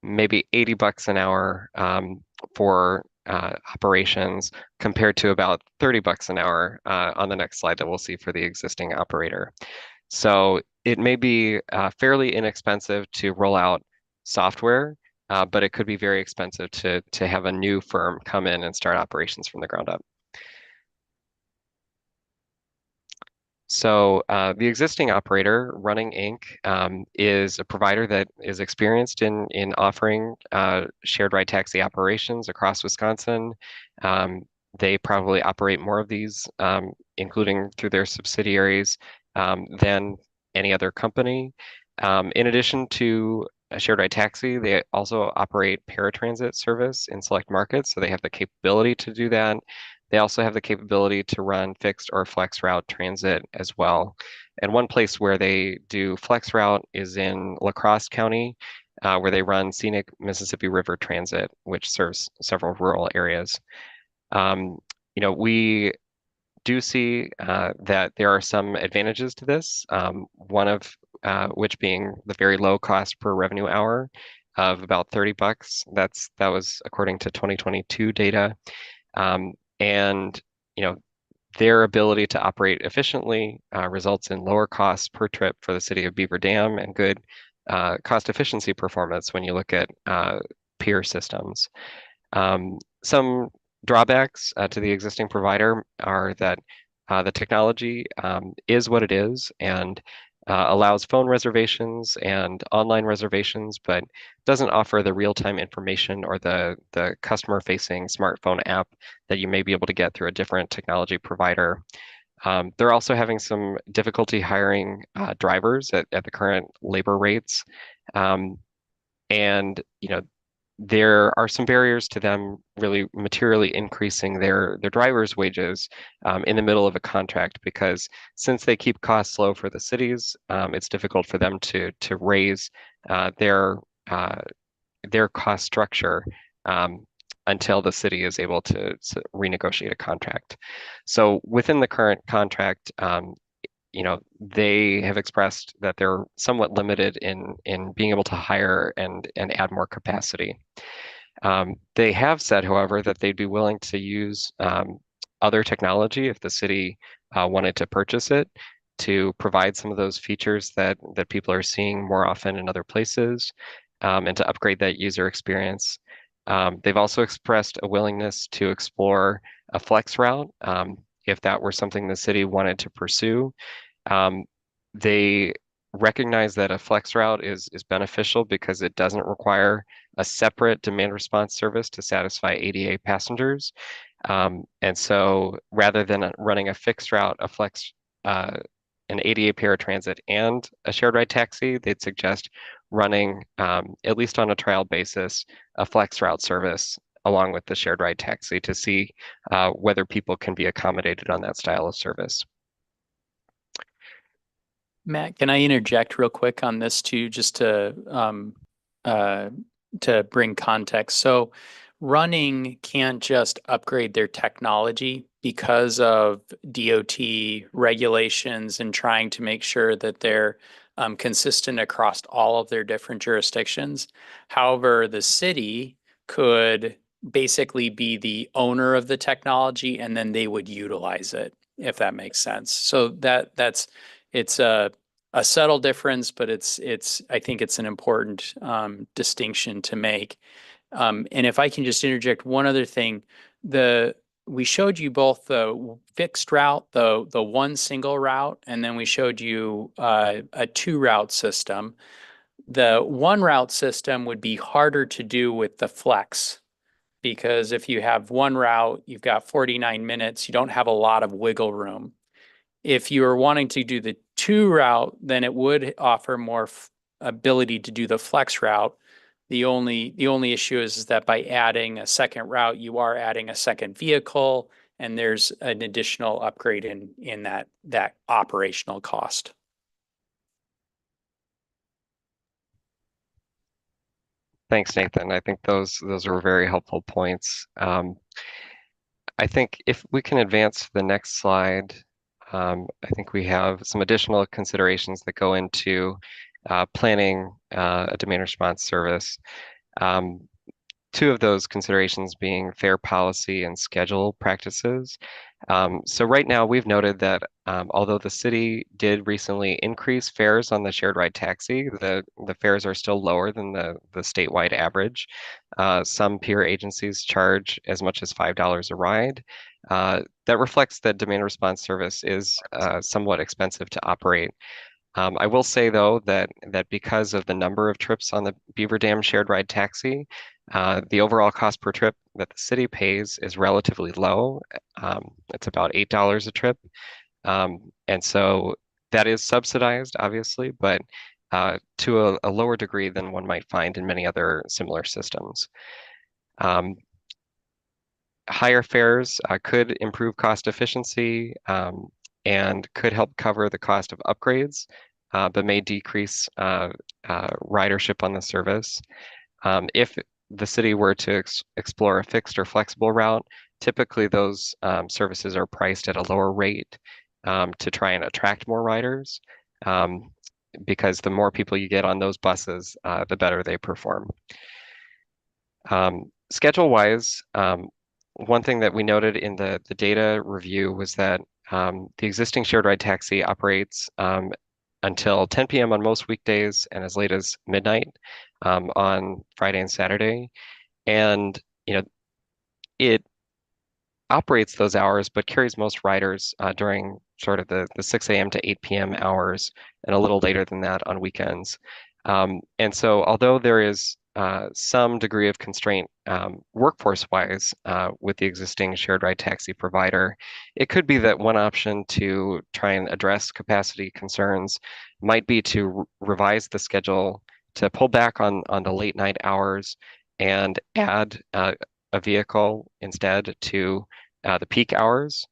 maybe $80 an hour for operations compared to about $30 an hour on the next slide that we'll see for the existing operator. So it may be fairly inexpensive to roll out software, but it could be very expensive to have a new firm come in and start operations from the ground up. So the existing operator, Running Inc., is a provider that is experienced in offering shared ride taxi operations across Wisconsin. They probably operate more of these, including through their subsidiaries, than any other company. In addition to a shared ride taxi, they also operate paratransit service in select markets, so they have the capability to do that. They also have the capability to run fixed or flex route transit as well. And one place where they do flex route is in La Crosse County, where they run Scenic Mississippi River Transit, which serves several rural areas. We do see that there are some advantages to this, one of which being the very low cost per revenue hour of about $30. That was according to 2022 data. And their ability to operate efficiently results in lower costs per trip for the city of Beaver Dam and good cost efficiency performance when you look at peer systems. Some drawbacks to the existing provider are that the technology is what it is and allows phone reservations and online reservations, but doesn't offer the real-time information or the customer-facing smartphone app that you may be able to get through a different technology provider. They're also having some difficulty hiring drivers at the current labor rates. And there are some barriers to them really materially increasing their drivers' wages in the middle of a contract, because since they keep costs low for the cities, it's difficult for them to raise their cost structure until the city is able to renegotiate a contract. So within the current contract, they have expressed that they're somewhat limited in being able to hire and add more capacity. They have said, however, that they'd be willing to use other technology if the city wanted to purchase it to provide some of those features that people are seeing more often in other places, and to upgrade that user experience. They've also expressed a willingness to explore a flex route if that were something the city wanted to pursue. They recognize that a flex route is beneficial because it doesn't require a separate demand response service to satisfy ADA passengers. And so rather than running a fixed route, a flex, an ADA paratransit and a shared ride taxi, they'd suggest running, at least on a trial basis, a flex route service along with the shared ride taxi to see whether people can be accommodated on that style of service. Matt, can I interject real quick on this too, just to bring context? So Running can't just upgrade their technology because of DOT regulations and trying to make sure that they're consistent across all of their different jurisdictions. However, the city could basically be the owner of the technology and then they would utilize it, if that makes sense. So it's a subtle difference, but I think it's an important distinction to make. And if I can just interject one other thing, we showed you both the fixed route, the one single route, and then we showed you a 2-route system. The 1-route system would be harder to do with the flex, because if you have 1 route, you've got 49 minutes, you don't have a lot of wiggle room. If you are wanting to do the 2 route, then it would offer more ability to do the flex route. The only issue is that by adding a second route, you are adding a second vehicle, and there's an additional upgrade in that operational cost. Thanks, Nathan. I think those are very helpful points. I think if we can advance to the next slide, I think we have some additional considerations that go into planning a demand response service. 2 of those considerations being fare policy and schedule practices. So right now we've noted that although the city did recently increase fares on the shared ride taxi, the fares are still lower than the statewide average. Some peer agencies charge as much as $5 a ride. That reflects that demand response service is somewhat expensive to operate. I will say though that because of the number of trips on the Beaver Dam shared ride taxi, the overall cost per trip that the city pays is relatively low. It's about $8 a trip. And so that is subsidized, obviously, but to a lower degree than one might find in many other similar systems. Higher fares could improve cost efficiency and could help cover the cost of upgrades, but may decrease ridership on the service. If the city were to explore a fixed or flexible route, typically those services are priced at a lower rate to try and attract more riders, because the more people you get on those buses, the better they perform. Schedule-wise, one thing that we noted in the data review was that the existing shared ride taxi operates until 10 p.m. on most weekdays and as late as midnight on Friday and Saturday. And it operates those hours, but carries most riders during sort of the 6 a.m. to 8 p.m. hours and a little later than that on weekends. And so although there is some degree of constraint workforce-wise with the existing shared ride taxi provider, it could be that one option to try and address capacity concerns might be to revise the schedule to pull back on the late night hours and add a vehicle instead to the peak hours.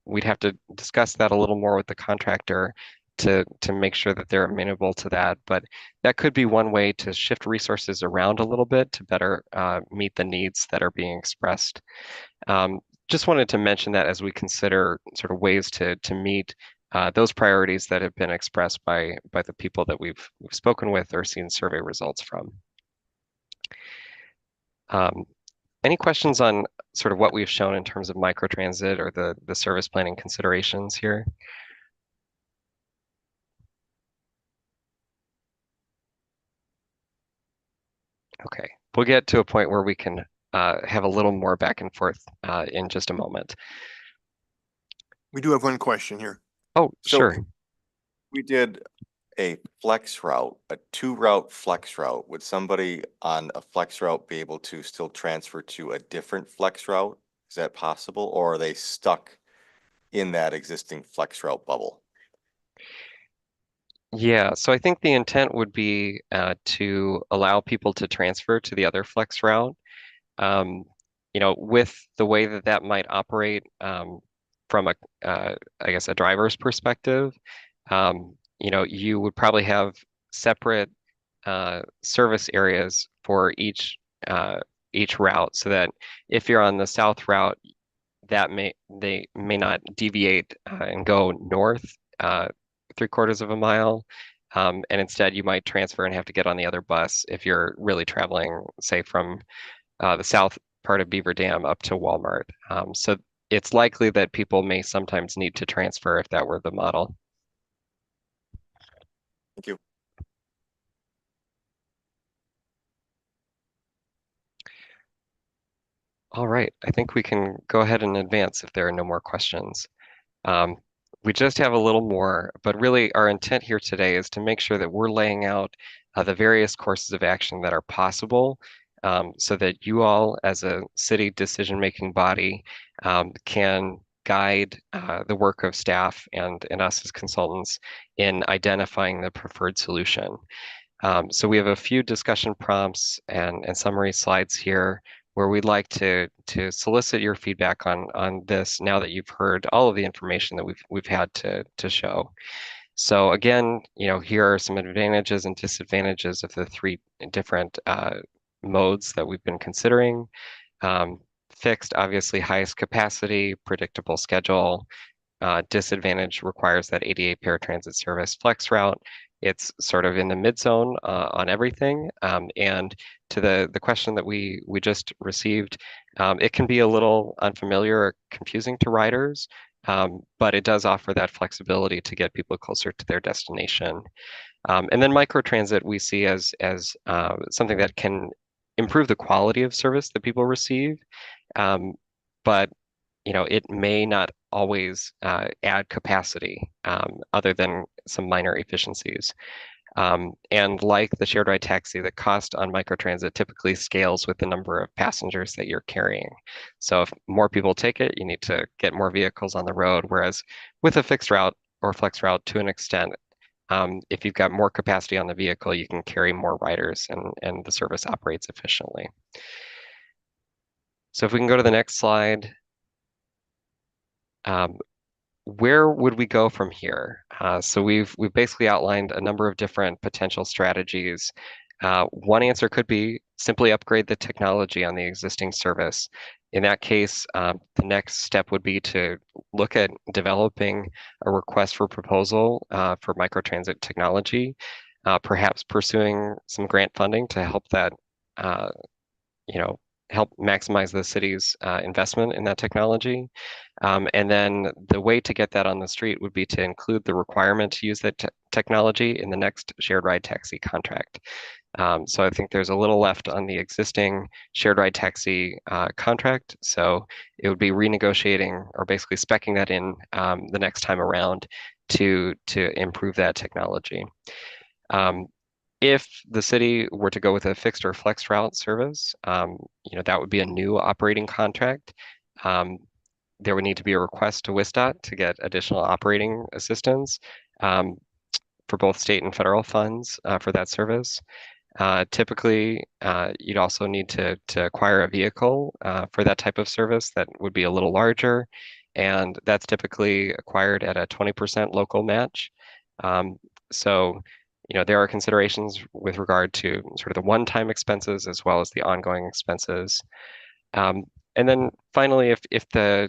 We'd have to discuss that a little more with the contractor to make sure that they're amenable to that. But that could be one way to shift resources around a little bit to better meet the needs that are being expressed. Just wanted to mention that as we consider sort of ways to meet those priorities that have been expressed by the people that we've spoken with or seen survey results from. Any questions on sort of what we've shown in terms of microtransit or the service planning considerations here? Okay, we'll get to a point where we can have a little more back and forth in just a moment. We do have one question here. Oh, So- sure. We did a flex route, a 2-route flex route. Would somebody on a flex route be able to still transfer to a different flex route? Is that possible, or are they stuck in that existing flex route bubble? Yeah, so I think the intent would be to allow people to transfer to the other flex route. With the way that might operate from I guess a driver's perspective, you would probably have separate service areas for each route, so that if you're on the south route, they may not deviate and go north 3/4 of a mile. And instead you might transfer and have to get on the other bus if you're really traveling, say, from the south part of Beaver Dam up to Walmart. So it's likely that people may sometimes need to transfer if that were the model. Thank you. All right, I think we can go ahead and advance if there are no more questions. We just have a little more, but really our intent here today is to make sure that we're laying out the various courses of action that are possible, so that you all as a city decision-making body can guide the work of staff and us as consultants in identifying the preferred solution. So we have a few discussion prompts and summary slides here where we'd like to solicit your feedback on this now that you've heard all of the information that we've had to show. So again, here are some advantages and disadvantages of the 3 different modes that we've been considering. Fixed, obviously highest capacity, predictable schedule. Disadvantage requires that ADA paratransit service. Flex route, it's sort of in the mid zone on everything. And to the question that we just received, it can be a little unfamiliar or confusing to riders, but it does offer that flexibility to get people closer to their destination. And then microtransit we see as something that can improve the quality of service that people receive, but it may not always add capacity other than some minor efficiencies. And like the shared ride taxi, the cost on microtransit typically scales with the number of passengers that you're carrying. So if more people take it, you need to get more vehicles on the road. Whereas with a fixed route or flex route, to an extent, if you've got more capacity on the vehicle, you can carry more riders and the service operates efficiently. So if we can go to the next slide. Where would we go from here? So we've basically outlined a number of different potential strategies. One answer could be simply upgrade the technology on the existing service. In that case, the next step would be to look at developing a request for proposal for microtransit technology, perhaps pursuing some grant funding to help that, help maximize the city's investment in that technology. And then the way to get that on the street would be to include the requirement to use that technology in the next shared ride taxi contract. So I think there's a little left on the existing shared ride taxi contract. So it would be renegotiating or basically speccing that in the next time around to improve that technology. If the city were to go with a fixed or flex route service, that would be a new operating contract. There would need to be a request to WSDOT to get additional operating assistance for both state and federal funds for that service. Typically, you'd also need to acquire a vehicle for that type of service that would be a little larger, and that's typically acquired at a 20% local match. So there are considerations with regard to sort of the one-time expenses as well as the ongoing expenses. And then finally, if the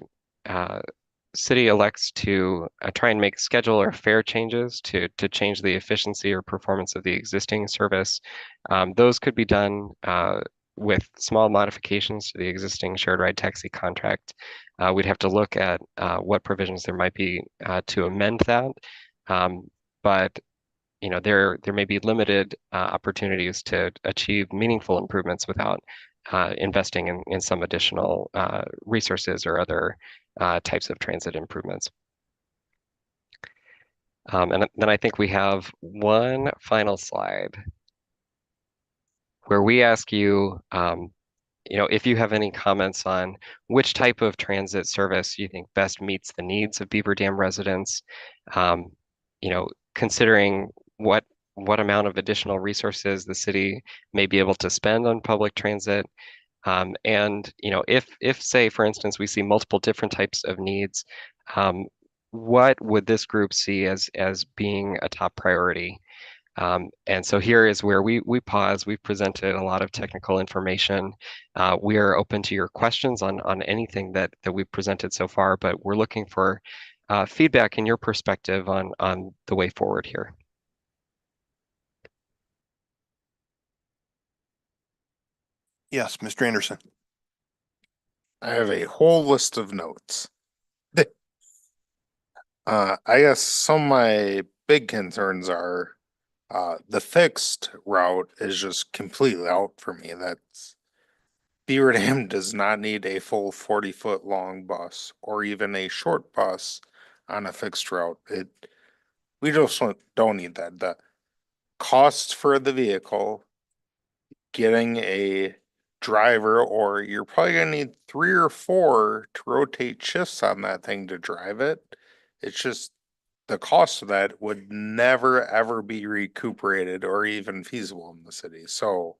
city elects to try and make schedule or fare changes to change the efficiency or performance of the existing service, those could be done with small modifications to the existing shared ride taxi contract. We'd have to look at what provisions there might be to amend that. But there may be limited opportunities to achieve meaningful improvements without investing in some additional resources or other types of transit improvements. And then I think we have one final slide where we ask you, if you have any comments on which type of transit service you think best meets the needs of Beaver Dam residents, considering what amount of additional resources the city may be able to spend on public transit. And if say, for instance, we see multiple different types of needs, what would this group see as being a top priority? And so here is where we pause. We've presented a lot of technical information. We are open to your questions on anything that we've presented so far, but we're looking for feedback and your perspective on the way forward here. Yes, Mr. Anderson. I have a whole list of notes. I guess some of my big concerns are the fixed route is just completely out for me. That's Beaver Dam does not need a full 40-foot long bus or even a short bus on a fixed route. We just don't need that. The cost for the vehicle, getting a driver, or you're probably gonna need 3 or 4 to rotate shifts on that thing to drive it. It's just the cost of that would never ever be recuperated or even feasible in the city. So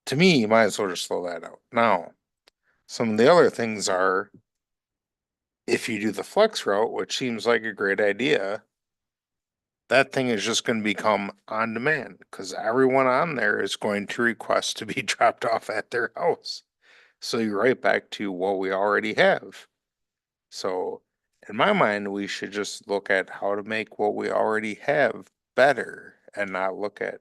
to me, you might as well just throw that out. Now, some of the other things are if you do the flex route, which seems like a great idea, that thing is just going to become on demand because everyone on there is going to request to be dropped off at their house. So you're right back to what we already have. So in my mind, we should just look at how to make what we already have better and not look at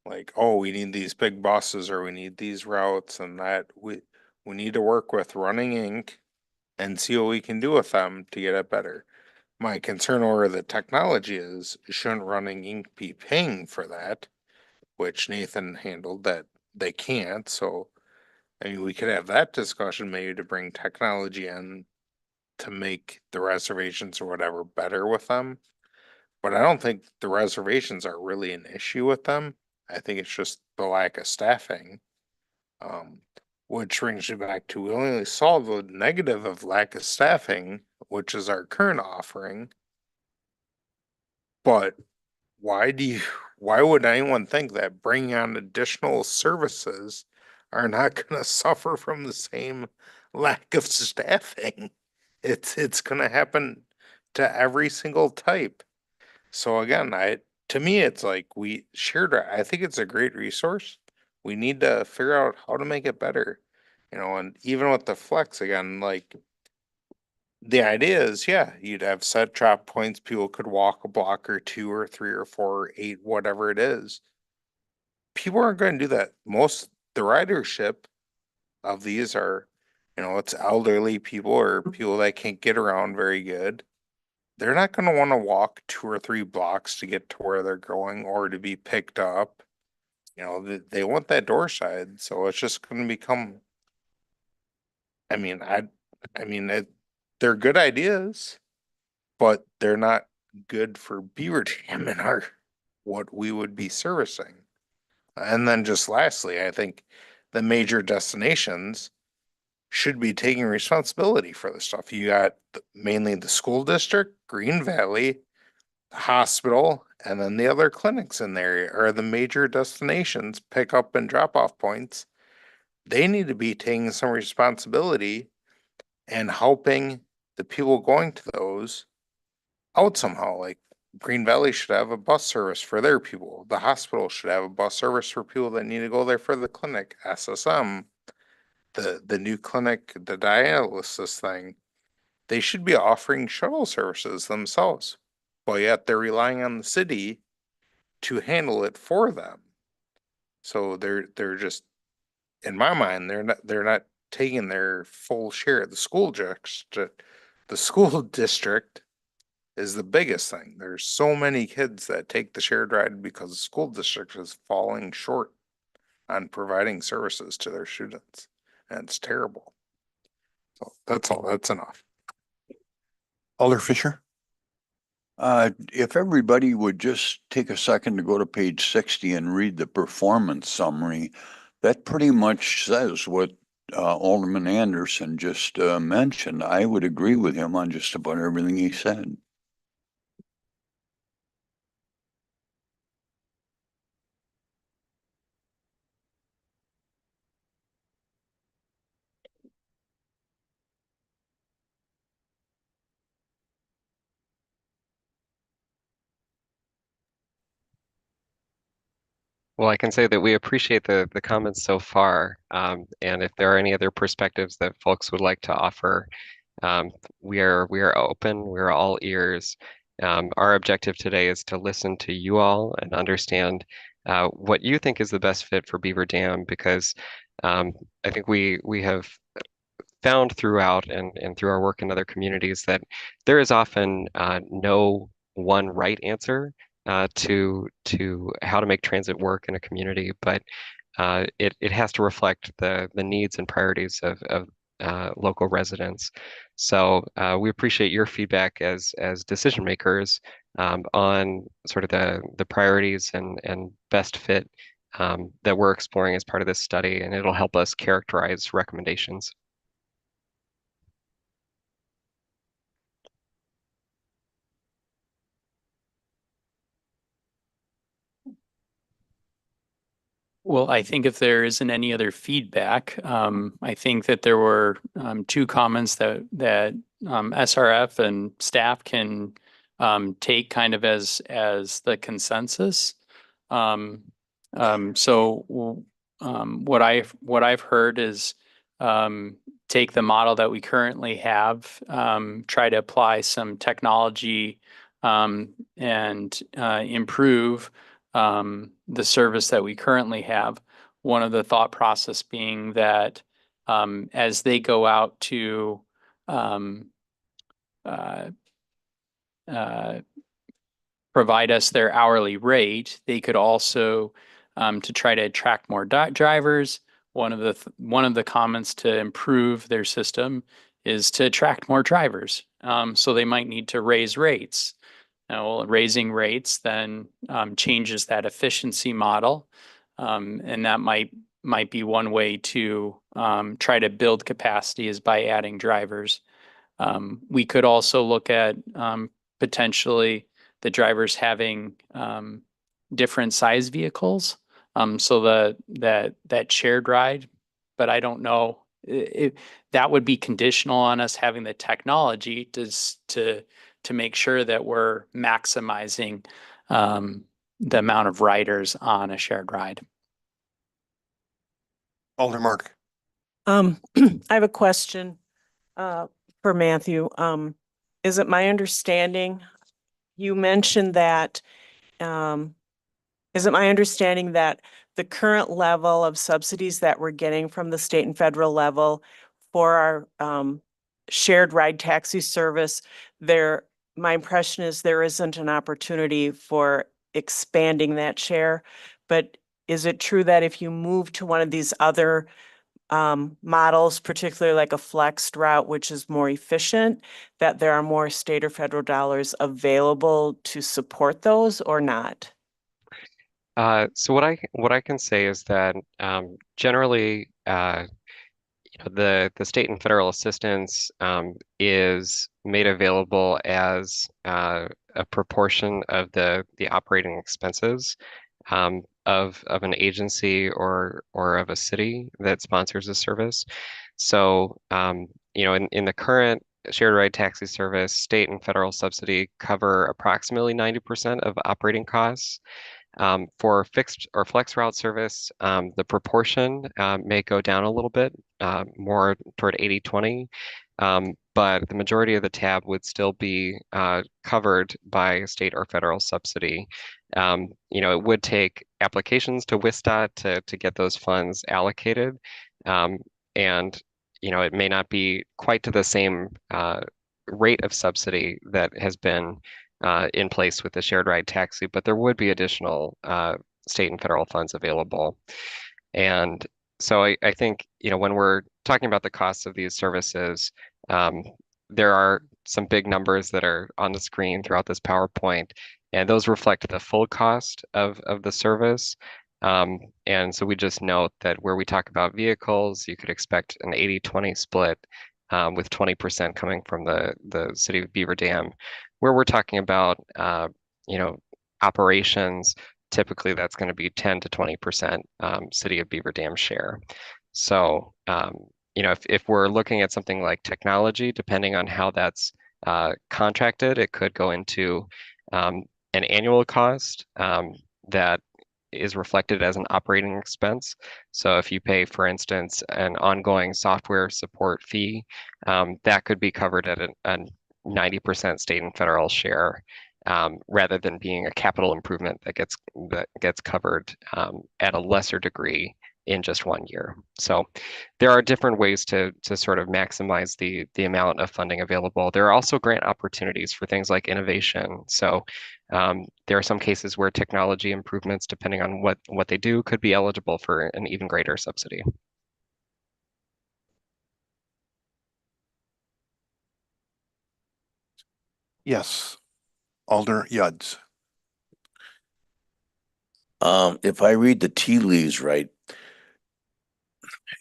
like, oh, we need these big buses or we need these routes and that we need to work with Running Inc. and see what we can do with them to get it better. My concern over the technology is shouldn't Running Inc. be paying for that, which Nathan handled that they can't. So I mean, we could have that discussion maybe to bring technology in to make the reservations or whatever better with them. But I don't think the reservations are really an issue with them. I think it's just the lack of staffing. Um, which brings you back to we only solve the negative of lack of staffing, which is our current offering. But why would anyone think that bringing on additional services are not gonna suffer from the same lack of staffing? It's gonna happen to every single type. So again, to me, it's like I think it's a great resource. We need to figure out how to make it better. And even with the flex again, like the idea is, yeah, you'd have set drop points. People could walk a block or 2 or 3 or 4 or 8, whatever it is. People aren't going to do that. The ridership of these are, it's elderly people or people that can't get around very good. They're not going to want to walk 2 or 3 blocks to get to where they're going or to be picked up. They want that door side. So it's just going to become, I mean, they're good ideas, but they're not good for Beaver Dam and what we would be servicing. And then just lastly, I think the major destinations should be taking responsibility for the stuff. You got mainly the school district, Green Valley, the hospital, and then the other clinics in there are the major destinations, pickup and drop off points. They need to be taking some responsibility and helping the people going to those out somehow. Like Green Valley should have a bus service for their people. The hospital should have a bus service for people that need to go there for the clinic. SSM, the new clinic, the dialysis thing, they should be offering shuttle services themselves. But yet they're relying on the city to handle it for them. So they're just, in my mind, they're not taking their full share. The school district is the biggest thing. There's so many kids that take the shared ride because the school district is falling short on providing services to their students. And it's terrible. So that's all. That's enough. Alder Fisher. If everybody would just take a second to go to page 60 and read the performance summary, that pretty much says what Alderman Anderson just mentioned. I would agree with him on just about everything he said. Well, I can say that we appreciate the comments so far. And if there are any other perspectives that folks would like to offer, we are open. We're all ears. Our objective today is to listen to you all and understand what you think is the best fit for Beaver Dam, because I think we have found throughout and through our work in other communities that there is often no one right answer to how to make transit work in a community, but it has to reflect the needs and priorities of local residents. So we appreciate your feedback as decision makers on sort of the priorities and best fit that we're exploring as part of this study, and it'll help us characterize recommendations. Well, I think if there isn't any other feedback, I think that there were two comments that SRF and staff can take kind of as the consensus. So what I've heard is take the model that we currently have, try to apply some technology and improve the service that we currently have. One of the thought process being that as they go out to provide us their hourly rate, they could also to try to attract more drivers. One of the comments to improve their system is to attract more drivers. So they might need to raise rates. Now, raising rates then changes that efficiency model, and that might be one way to try to build capacity is by adding drivers. We could also look at potentially the drivers having different size vehicles, so that shared ride. But I don't know if that would be conditional on us having the technology to make sure that we're maximizing the amount of riders on a shared ride. Alder Mark. I have a question for Matthew. Is it my understanding, you mentioned that, is it my understanding that the current level of subsidies that we're getting from the state and federal level for our shared ride taxi service, my impression is there isn't an opportunity for expanding that share, but is it true that if you move to one of these other models, particularly like a flexed route, which is more efficient, that there are more state or federal dollars available to support those or not? So what I can say is that generally, the state and federal assistance is made available as a proportion of the operating expenses of an agency or of a city that sponsors a service. So in the current shared ride taxi service, state and federal subsidy cover approximately 90% of operating costs. For fixed or flex route service, the proportion may go down a little bit, more toward 80-20, but the majority of the tab would still be covered by state or federal subsidy. It would take applications to WSDOT to get those funds allocated, and it may not be quite to the same rate of subsidy that has been in place with the shared ride taxi, but there would be additional state and federal funds available. And so I think, when we're talking about the costs of these services, there are some big numbers that are on the screen throughout this PowerPoint, and those reflect the full cost of the service. And so we just note that where we talk about vehicles, you could expect an 80-20 split, with 20% coming from the city of Beaver Dam. Where we're talking about, operations, typically that's going to be 10 to 20% city of Beaver Dam share. So, if we're looking at something like technology, depending on how that's contracted, it could go into an annual cost that is reflected as an operating expense. So if you pay, for instance, an ongoing software support fee, that could be covered at a 90% state and federal share, rather than being a capital improvement that gets covered at a lesser degree in just 1 year. So there are different ways to sort of maximize the amount of funding available. There are also grant opportunities for things like innovation. So there are some cases where technology improvements, depending on what they do, could be eligible for an even greater subsidy. Yes, Alder Yuds. If I read the tea leaves right,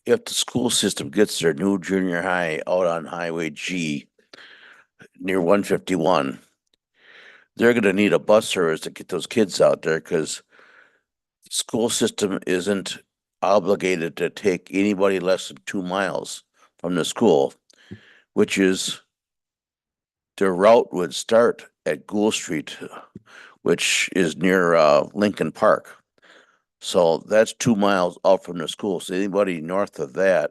if the school system gets their new junior high out on Highway G near 151, they're gonna need a bus service to get those kids out there, because the school system isn't obligated to take anybody less than 2 miles from the school, which is their route would start at Gould Street, which is near Lincoln Park. So that's 2 miles out from the school. So anybody north of that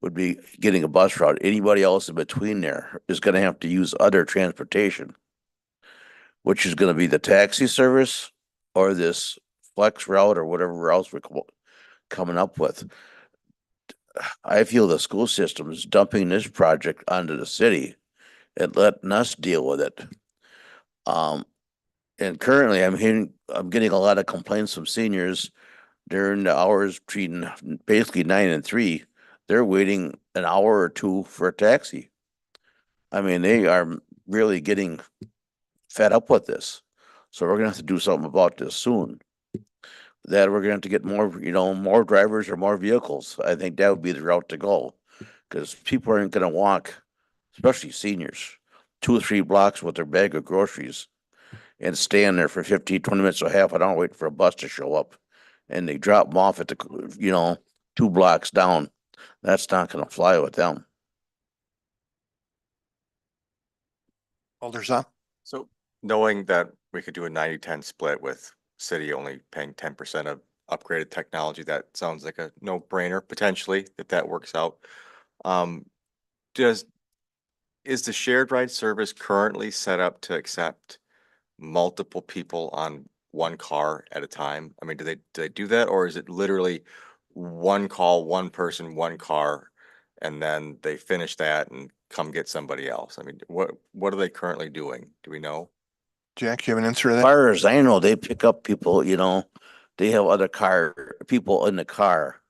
would be getting a bus route. Anybody else in between there is gonna have to use other transportation, which is gonna be the taxi service or this flex route or whatever else we're coming up with. I feel the school system is dumping this project onto the city and letting us deal with it. And currently I'm getting a lot of complaints from seniors during the hours between basically 9 and 3. They're waiting an hour or two for a taxi. I mean, they are really getting fed up with this. So we're gonna have to do something about this soon. That we're gonna have to get more, more drivers or more vehicles. I think that would be the route to go. Cause people aren't gonna walk, especially seniors, 2 or 3 blocks with their bag of groceries and stand there for 15, 20 minutes or half an hour waiting for a bus to show up. And they drop them off at the, 2 blocks down. That's not gonna fly with them. Alder Zah. So knowing that we could do a 90-10 split with city only paying 10% of upgraded technology, that sounds like a no-brainer potentially if that works out. Is the shared ride service currently set up to accept multiple people on one car at a time? I mean, do they do that, or is it literally one call, one person, one car, and then they finish that and come get somebody else? I mean, what are they currently doing? Do we know? Jack, you have an answer to As that? far as I know, they pick up people, they have other people in the car.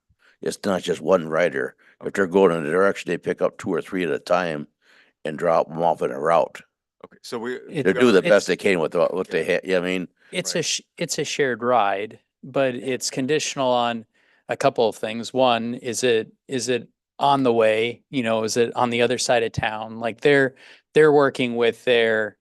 It's not just one rider. If they're going in a direction, they pick up 2 or 3 at a time and drop them off in a route. Okay, so They're doing the best they can with what they have. Yeah, I mean, It's a shared ride, but it's conditional on a couple of things. One, is it on the way? Is it on the other side of town? Like they're working with their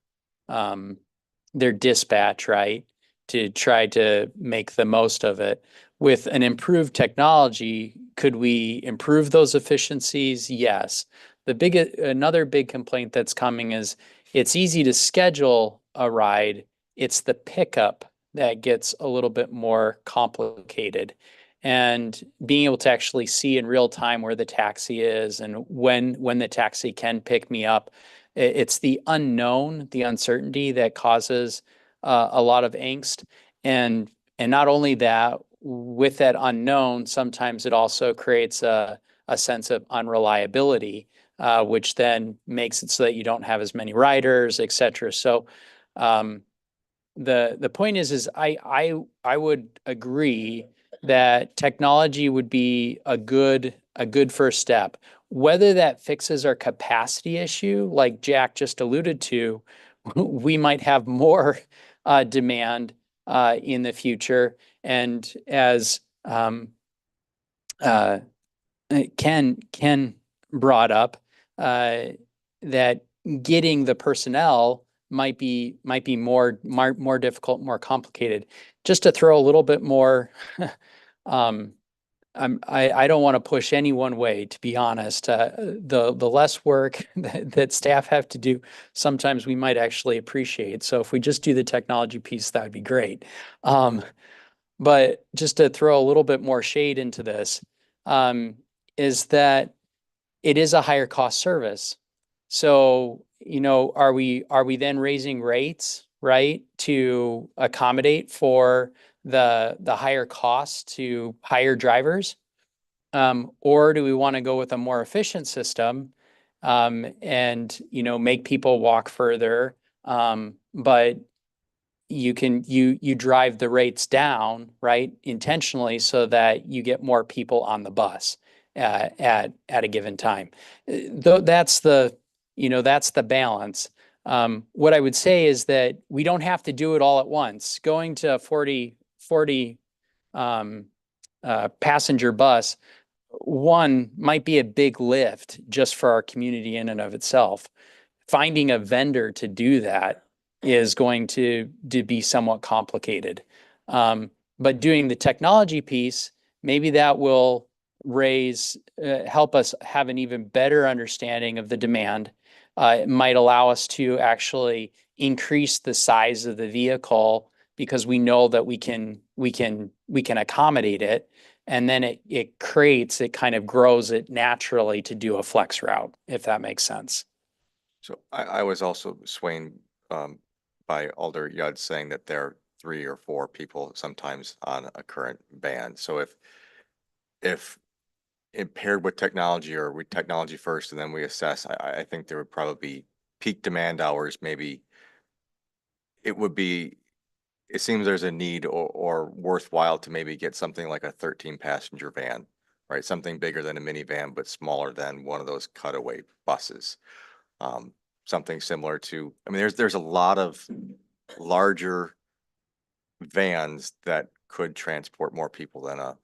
dispatch, right? To try to make the most of it. With an improved technology, could we improve those efficiencies? Yes. Another big complaint that's coming is it's easy to schedule a ride. It's the pickup that gets a little bit more complicated. And being able to actually see in real time where the taxi is and when the taxi can pick me up, it's the unknown, the uncertainty that causes a lot of angst. And not only that, with that unknown, sometimes it also creates a sense of unreliability, which then makes it so that you don't have as many riders, et cetera. So the point is I would agree that technology would be a good first step. Whether that fixes our capacity issue, like Jack just alluded to, we might have more demand in the future. And as Ken brought up, that getting the personnel might be more difficult, more complicated. Just to throw a little bit more, I don't want to push any one way, to be honest. The less work that staff have to do, sometimes we might actually appreciate. So if we just do the technology piece, that would be great. But just to throw a little bit more shade into this, is that it is a higher cost service. So, are we then raising rates, right, to accommodate for the higher costs to hire drivers? Or do we want to go with a more efficient system, and, make people walk further, but you drive the rates down, right, intentionally so that you get more people on the bus at a given time. Though that's the balance. What I would say is that we don't have to do it all at once. Going to 40 passenger bus, one might be a big lift just for our community in and of itself. Finding a vendor to do that is going to be somewhat complicated. But doing the technology piece, maybe that will help us have an even better understanding of the demand. It might allow us to actually increase the size of the vehicle because we know that we can accommodate it. And then it kind of grows it naturally to do a flex route, if that makes sense. So I was also swayed by Alder Yudd saying that there are 3 or 4 people sometimes on a current ban. So if it paired with technology, or with technology first and then we assess, I think there would probably be peak demand hours. Maybe it seems there's a need or worthwhile to maybe get something like a 13 passenger van, right? Something bigger than a minivan, but smaller than one of those cutaway buses. Something similar to, I mean, there's a lot of larger vans that could transport more people than a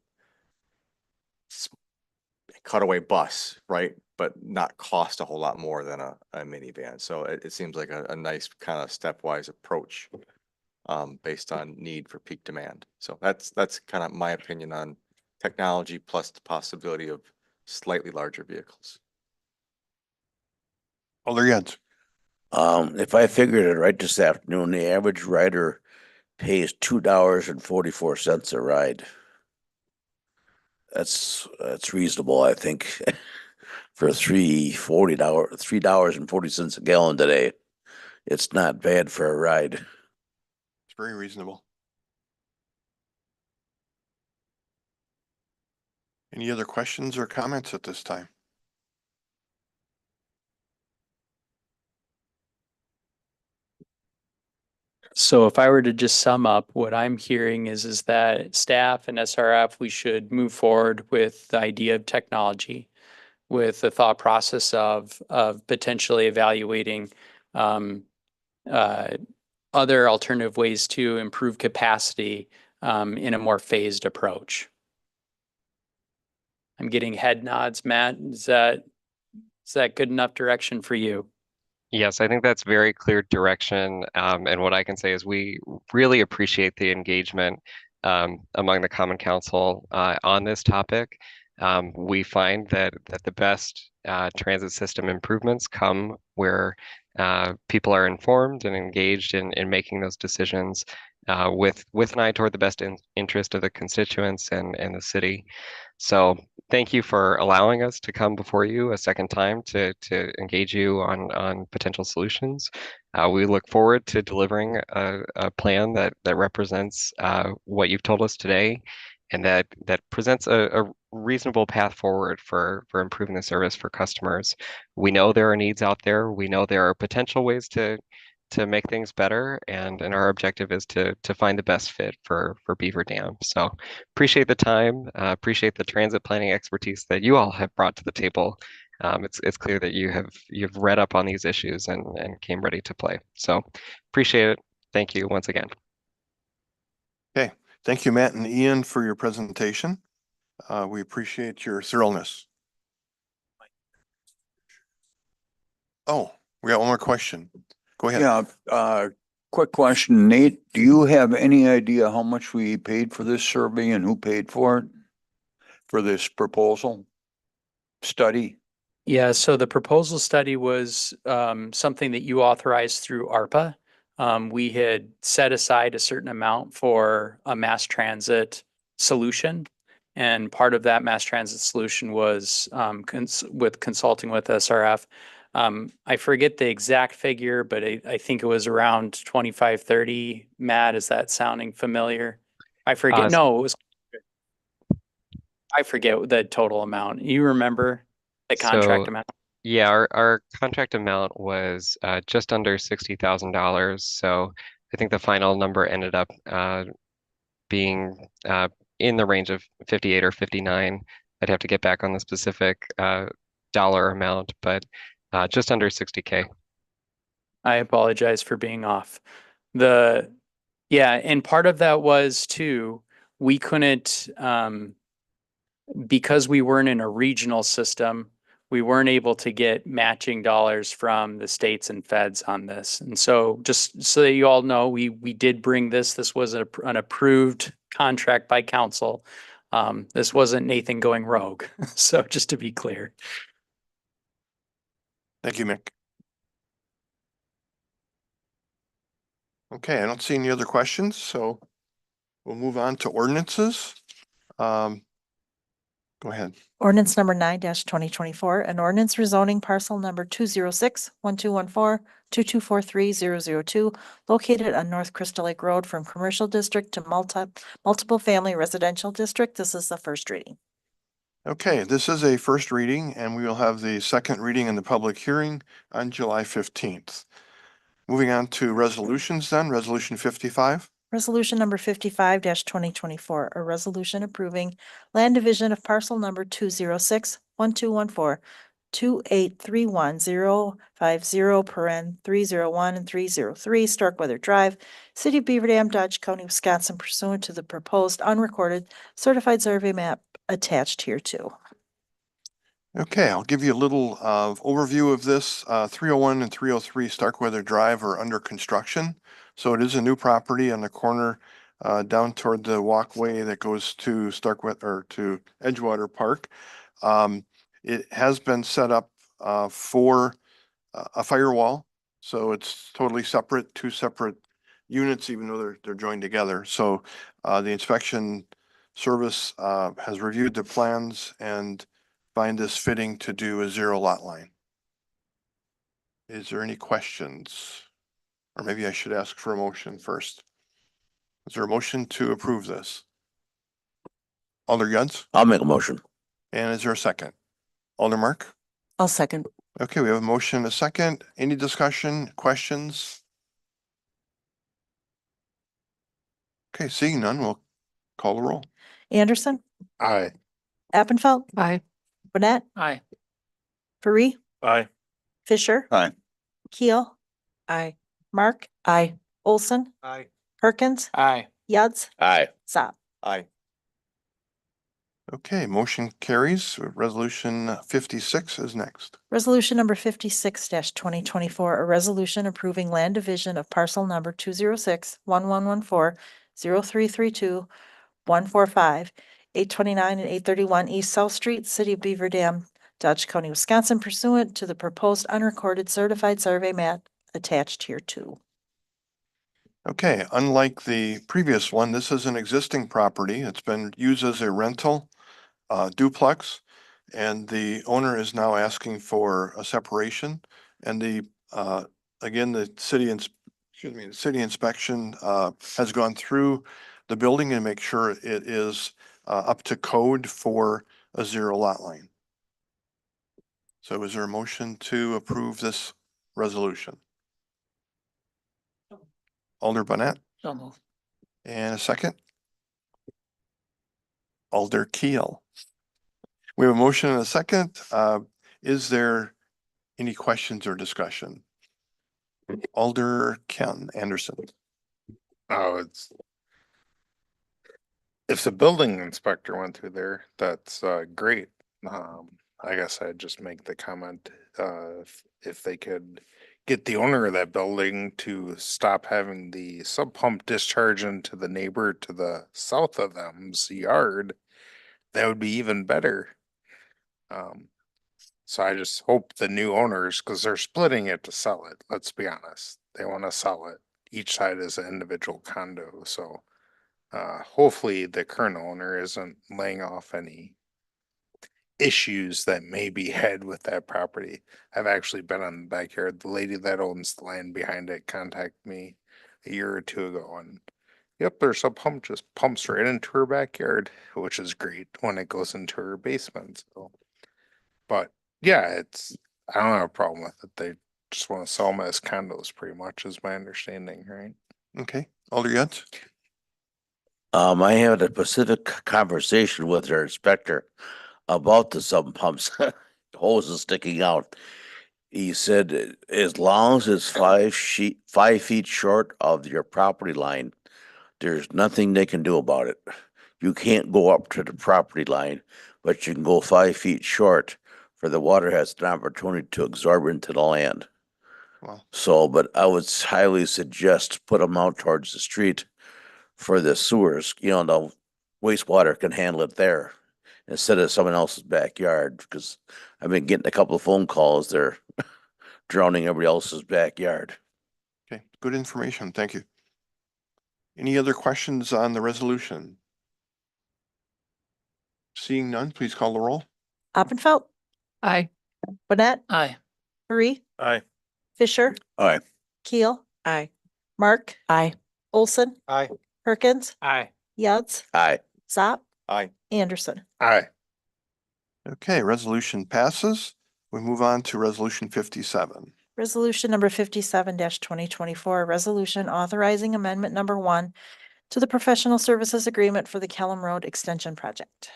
cutaway bus, right? But not cost a whole lot more than a minivan. So it seems like a nice kind of stepwise approach based on need for peak demand. So that's kind of my opinion on technology plus the possibility of slightly larger vehicles. Alder Yance. If I figured it right this afternoon, the average rider pays $2.44 a ride. That's reasonable, I think, for $3.40 a gallon today. It's not bad for a ride. It's very reasonable. Any other questions or comments at this time? So if I were to just sum up, what I'm hearing is that staff and SRF, we should move forward with the idea of technology, with the thought process of potentially evaluating other alternative ways to improve capacity in a more phased approach. I'm getting head nods. Matt, is that good enough direction for you? Yes, I think that's very clear direction. And what I can say is we really appreciate the engagement among the Common Council on this topic. We find that the best transit system improvements come where people are informed and engaged in making those decisions with an eye toward the best interest of the constituents and the city. So thank you for allowing us to come before you a second time to engage you on potential solutions. We look forward to delivering a plan that represents what you've told us today, and that presents a reasonable path forward for improving the service for customers. We know there are needs out there. We know there are potential ways to make things better, and our objective is to find the best fit for Beaver Dam. So appreciate the time, appreciate the transit planning expertise that you all have brought to the table. It's clear that you've read up on these issues and came ready to play. So appreciate it. Thank you once again. Okay, thank you, Matt and Ian, for your presentation. We appreciate your thoroughness. Oh, we got one more question. Go ahead. Yeah, quick question, Nate, do you have any idea how much we paid for this survey and who paid for it? For this proposal study? Yeah, so the proposal study was something that you authorized through ARPA. we had set aside a certain amount for a mass transit solution. And part of that mass transit solution was with consulting with SRF. I forget the exact figure, but I think it was around 25, 30. Matt, is that sounding familiar? I forget. No, it was. I forget the total amount. You remember the contract So, amount? yeah, our contract amount was just under $60,000. So I think the final number ended up being in the range of 58 or 59. I'd have to get back on the specific dollar amount, but just under 60K. I apologize for being off. Yeah, and part of that was too, we couldn't, because we weren't in a regional system, we weren't able to get matching dollars from the states and feds on this. And so just so that you all know, we did bring this was an approved contract by council. This wasn't Nathan going rogue. So just to be clear. Thank you, Mick. Okay, I don't see any other questions, so we'll move on to ordinances. Go ahead. Ordinance number 9-2024, an ordinance rezoning parcel number 206-1214-2243-002, located on North Crystal Lake Road from commercial district to multiple family residential district. This is the first reading. Okay, this is a first reading, and we will have the second reading in the public hearing on July 15th. Moving on to resolutions then, Resolution 55. Resolution number 55-2024, a resolution approving land division of parcel number 206-1214-2831050 and 303 Starkweather Drive, City of Beaver Dam, Dodge County, Wisconsin, pursuant to the proposed unrecorded certified survey map attached hereto. Okay, I'll give you a little overview of this. 301 and 303 Starkweather Drive are under construction. So it is a new property on the corner down toward the walkway that goes to Starkweather or to Edgewater Park. It has been set up for a firewall. So it's totally separate, two separate units, even though they're joined together. So the inspection service has reviewed the plans and find this fitting to do a zero lot line. Is there any questions? Or maybe I should ask for a motion first. Is there a motion to approve this? Alder Yuds? I'll make a motion. And is there a second? Alder Mark? I'll second. Okay, we have a motion and a second. Any discussion, questions? Okay, seeing none, we'll call the roll. Anderson, Aye. Appenfeld, Aye. Bonnet, Aye. Faree, Aye. Fisher. Aye. Keel, Aye. Mark, Aye. Olson, Aye. Perkins, Aye. Yuds, Aye. Saab. Aye. Okay, motion carries. Resolution 56 is next. Resolution number 56-2024, a resolution approving land division of parcel number 206-1114-0332-145, 829 and 831 East South Street, City of Beaver Dam, Dodge County, Wisconsin, pursuant to the proposed unrecorded certified survey map attached hereto. Okay, unlike the previous one, this is an existing property. It's been used as a rental duplex, and the owner is now asking for a separation. And the again, the city inspection has gone through the building and make sure it is up to code for a zero lot line. So is there a motion to approve this resolution? Alder Bonnet? So moved. And a second? Alder Keel. We have a motion and a second. Is there any questions or discussion? Alder Ken Anderson. Oh, if the building inspector went through there, that's great. I guess I'd just make the comment, if they could get the owner of that building to stop having the sub pump discharge into the neighbor to the south of them's yard, that would be even better. So I just hope the new owners, because they're splitting it to sell it, let's be honest, they want to sell it. each side is an individual condo, so hopefully the current owner isn't laying off any issues that may be had with that property. I've actually been on the backyard. The lady that owns the land behind it contacted me a year or two ago, and yep, there's a pump just pumps right into her backyard, which is great when it goes into her basement. So, but yeah, I don't have a problem with it. They just want to sell them as condos, pretty much, is my understanding, right? Okay, Alder Yads? I had a specific conversation with their inspector about the sump pumps, hoses sticking out. He said, as long as it's 5 feet short of your property line, there's nothing they can do about it. You can't go up to the property line, but you can go 5 feet short for the water has an opportunity to absorb into the land. Wow. So, but I would highly suggest put them out towards the street for the sewers, the wastewater can handle it there instead of someone else's backyard, because I've been getting a couple of phone calls, they're drowning everybody else's backyard. Okay, good information. Thank you. Any other questions on the resolution? Seeing none, please call the roll. Oppenfeld, Aye. Bonnet, Aye. Marie, Aye. Fisher, Aye. Keel, Aye. Mark, Aye. Olson, Aye. Perkins, Aye. Yads, Aye. Zop, Aye. Anderson. Aye. Okay, resolution passes. We move on to resolution 57. Resolution number 57-2024, a resolution authorizing amendment number 1 to the professional services agreement for the Kellum Road Extension Project.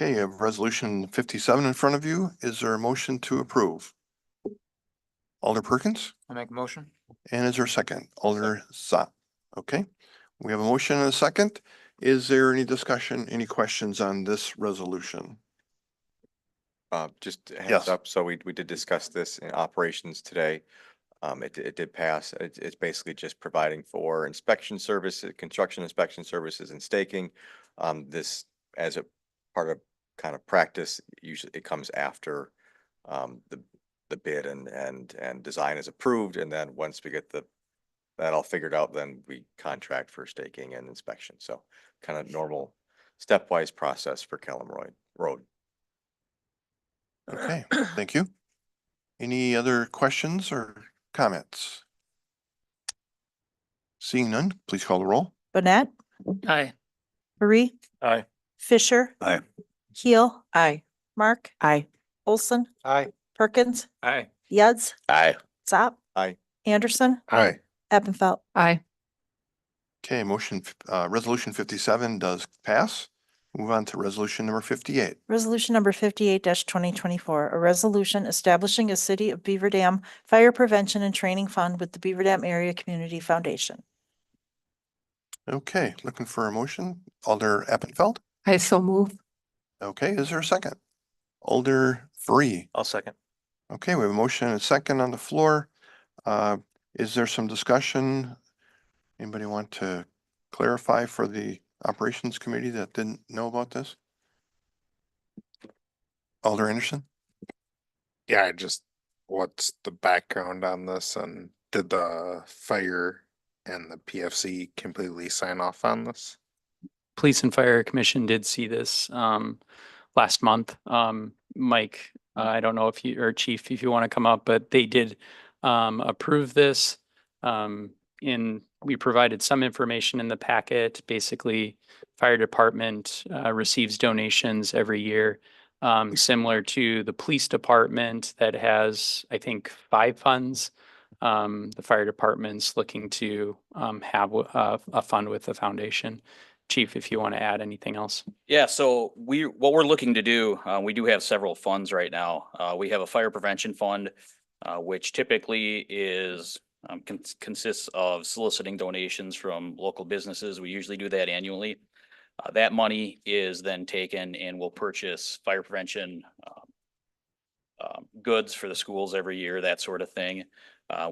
Okay, you have resolution 57 in front of you. Is there a motion to approve? Alder Perkins? I make a motion. And is there a second? Alder Zop. Okay, we have a motion and a second. Is there any discussion, any questions on this resolution? Just a Yes. heads up, so we did discuss this in operations today. It did pass. It's basically just providing for inspection services, construction inspection services and staking. This as a part of kind of practice, usually it comes after the bid and design is approved. And then once we get that all figured out, then we contract for staking and inspection. So kind of normal stepwise process for Kellum Road. Okay, thank you. Any other questions or comments? Seeing none, please call the roll. Bonnet, Aye. Marie, Aye. Fisher, Aye. Keel, Aye. Mark, Aye. Olson, Aye. Perkins, Aye. Yads, Aye. Zop, Aye. Anderson, Aye. Eppenfeld. Aye. Okay, resolution 57 does pass. Move on to resolution number 58. Resolution number 58-2024, a resolution establishing a City of Beaver Dam Fire Prevention and Training Fund with the Beaver Dam Area Community Foundation. Okay, looking for a motion. Alder Eppenfeld. I so move. Okay, is there a second? Alder Free. I'll second. Okay, we have a motion and a second on the floor. Is there some discussion? Anybody want to clarify for the operations committee that didn't know about this? Alder Anderson? Yeah, what's the background on this, and did the fire and the PFC completely sign off on this? Police and Fire Commission did see this last month. Mike, I don't know if you or Chief, if you want to come up, but they did approve this. We provided some information in the packet. Basically, fire department receives donations every year, similar to the police department that has, I think, 5 funds. The fire department's looking to have a fund with the foundation. Chief, if you want to add anything else. Yeah, so what we're looking to do, we do have several funds right now. We have a fire prevention fund, which typically consists of soliciting donations from local businesses. We usually do that annually. That money is then taken and we'll purchase fire prevention goods for the schools every year, that sort of thing.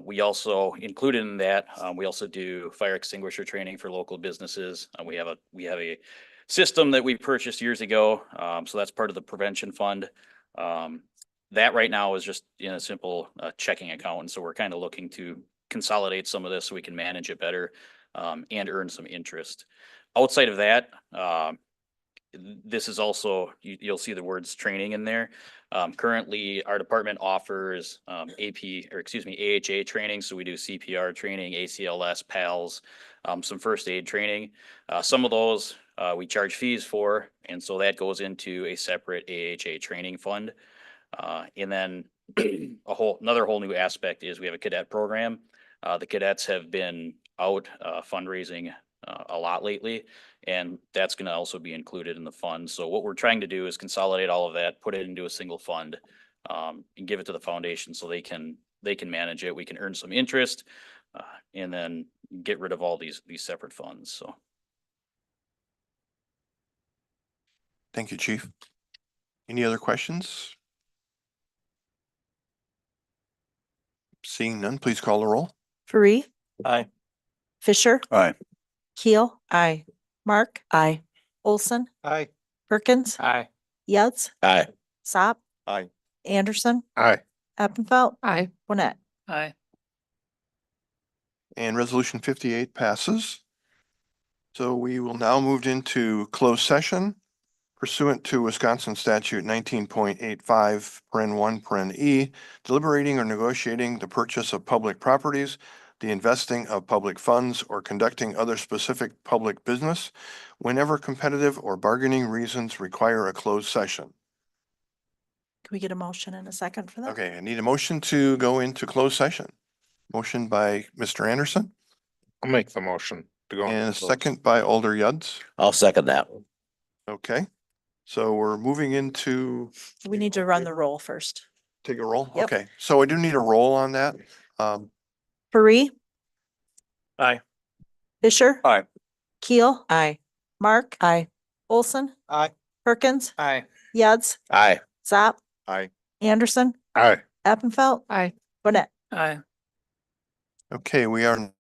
We also included in that, we also do fire extinguisher training for local businesses. We have a system that we purchased years ago. So that's part of the prevention fund. That right now is just in a simple checking account. And so we're kind of looking to consolidate some of this so we can manage it better, and earn some interest. Outside of that, this is also, you'll see the words training in there. Currently, our department offers AHA training. So we do CPR training, ACLS, PALS, some first aid training. Some of those we charge fees for, and so that goes into a separate AHA training fund. And then another whole new aspect is we have a cadet program. The cadets have been out fundraising a lot lately, and that's going to also be included in the fund. So what we're trying to do is consolidate all of that, put it into a single fund, and give it to the foundation so they can manage it. We can earn some interest, and then get rid of all these separate funds. So. Thank you, Chief. Any other questions? Seeing none, please call the roll. Faree, Aye. Fisher, Aye. Keel, Aye. Mark, Aye. Olson, Aye. Perkins, Aye. Yads, Aye. Sop, Aye. Anderson, Aye. Eppenfeld, Aye. Gwinnett. Aye. And resolution 58 passes. So we will now move into closed session pursuant to Wisconsin statute 19.85, paren 1, paren E, deliberating or negotiating the purchase of public properties, the investing of public funds, or conducting other specific public business whenever competitive or bargaining reasons require a closed session. Can we get a motion in a second for that? Okay, I need a motion to go into closed session. Motion by Mr. Anderson I'll make the motion to go. and a into closed. second by Alder Yuds. I'll second that. Okay, so we're moving into, We need to run the roll first. take a roll? Yep. Okay, so I do need a roll on that. Faree. Aye. Fisher. Aye. Keel. Aye. Mark. Aye. Olson. Aye. Perkins. Aye. Yads. Aye. Zop. Aye. Anderson. Aye. Eppenfeld. Aye. Gwinnett. Aye. Okay, we are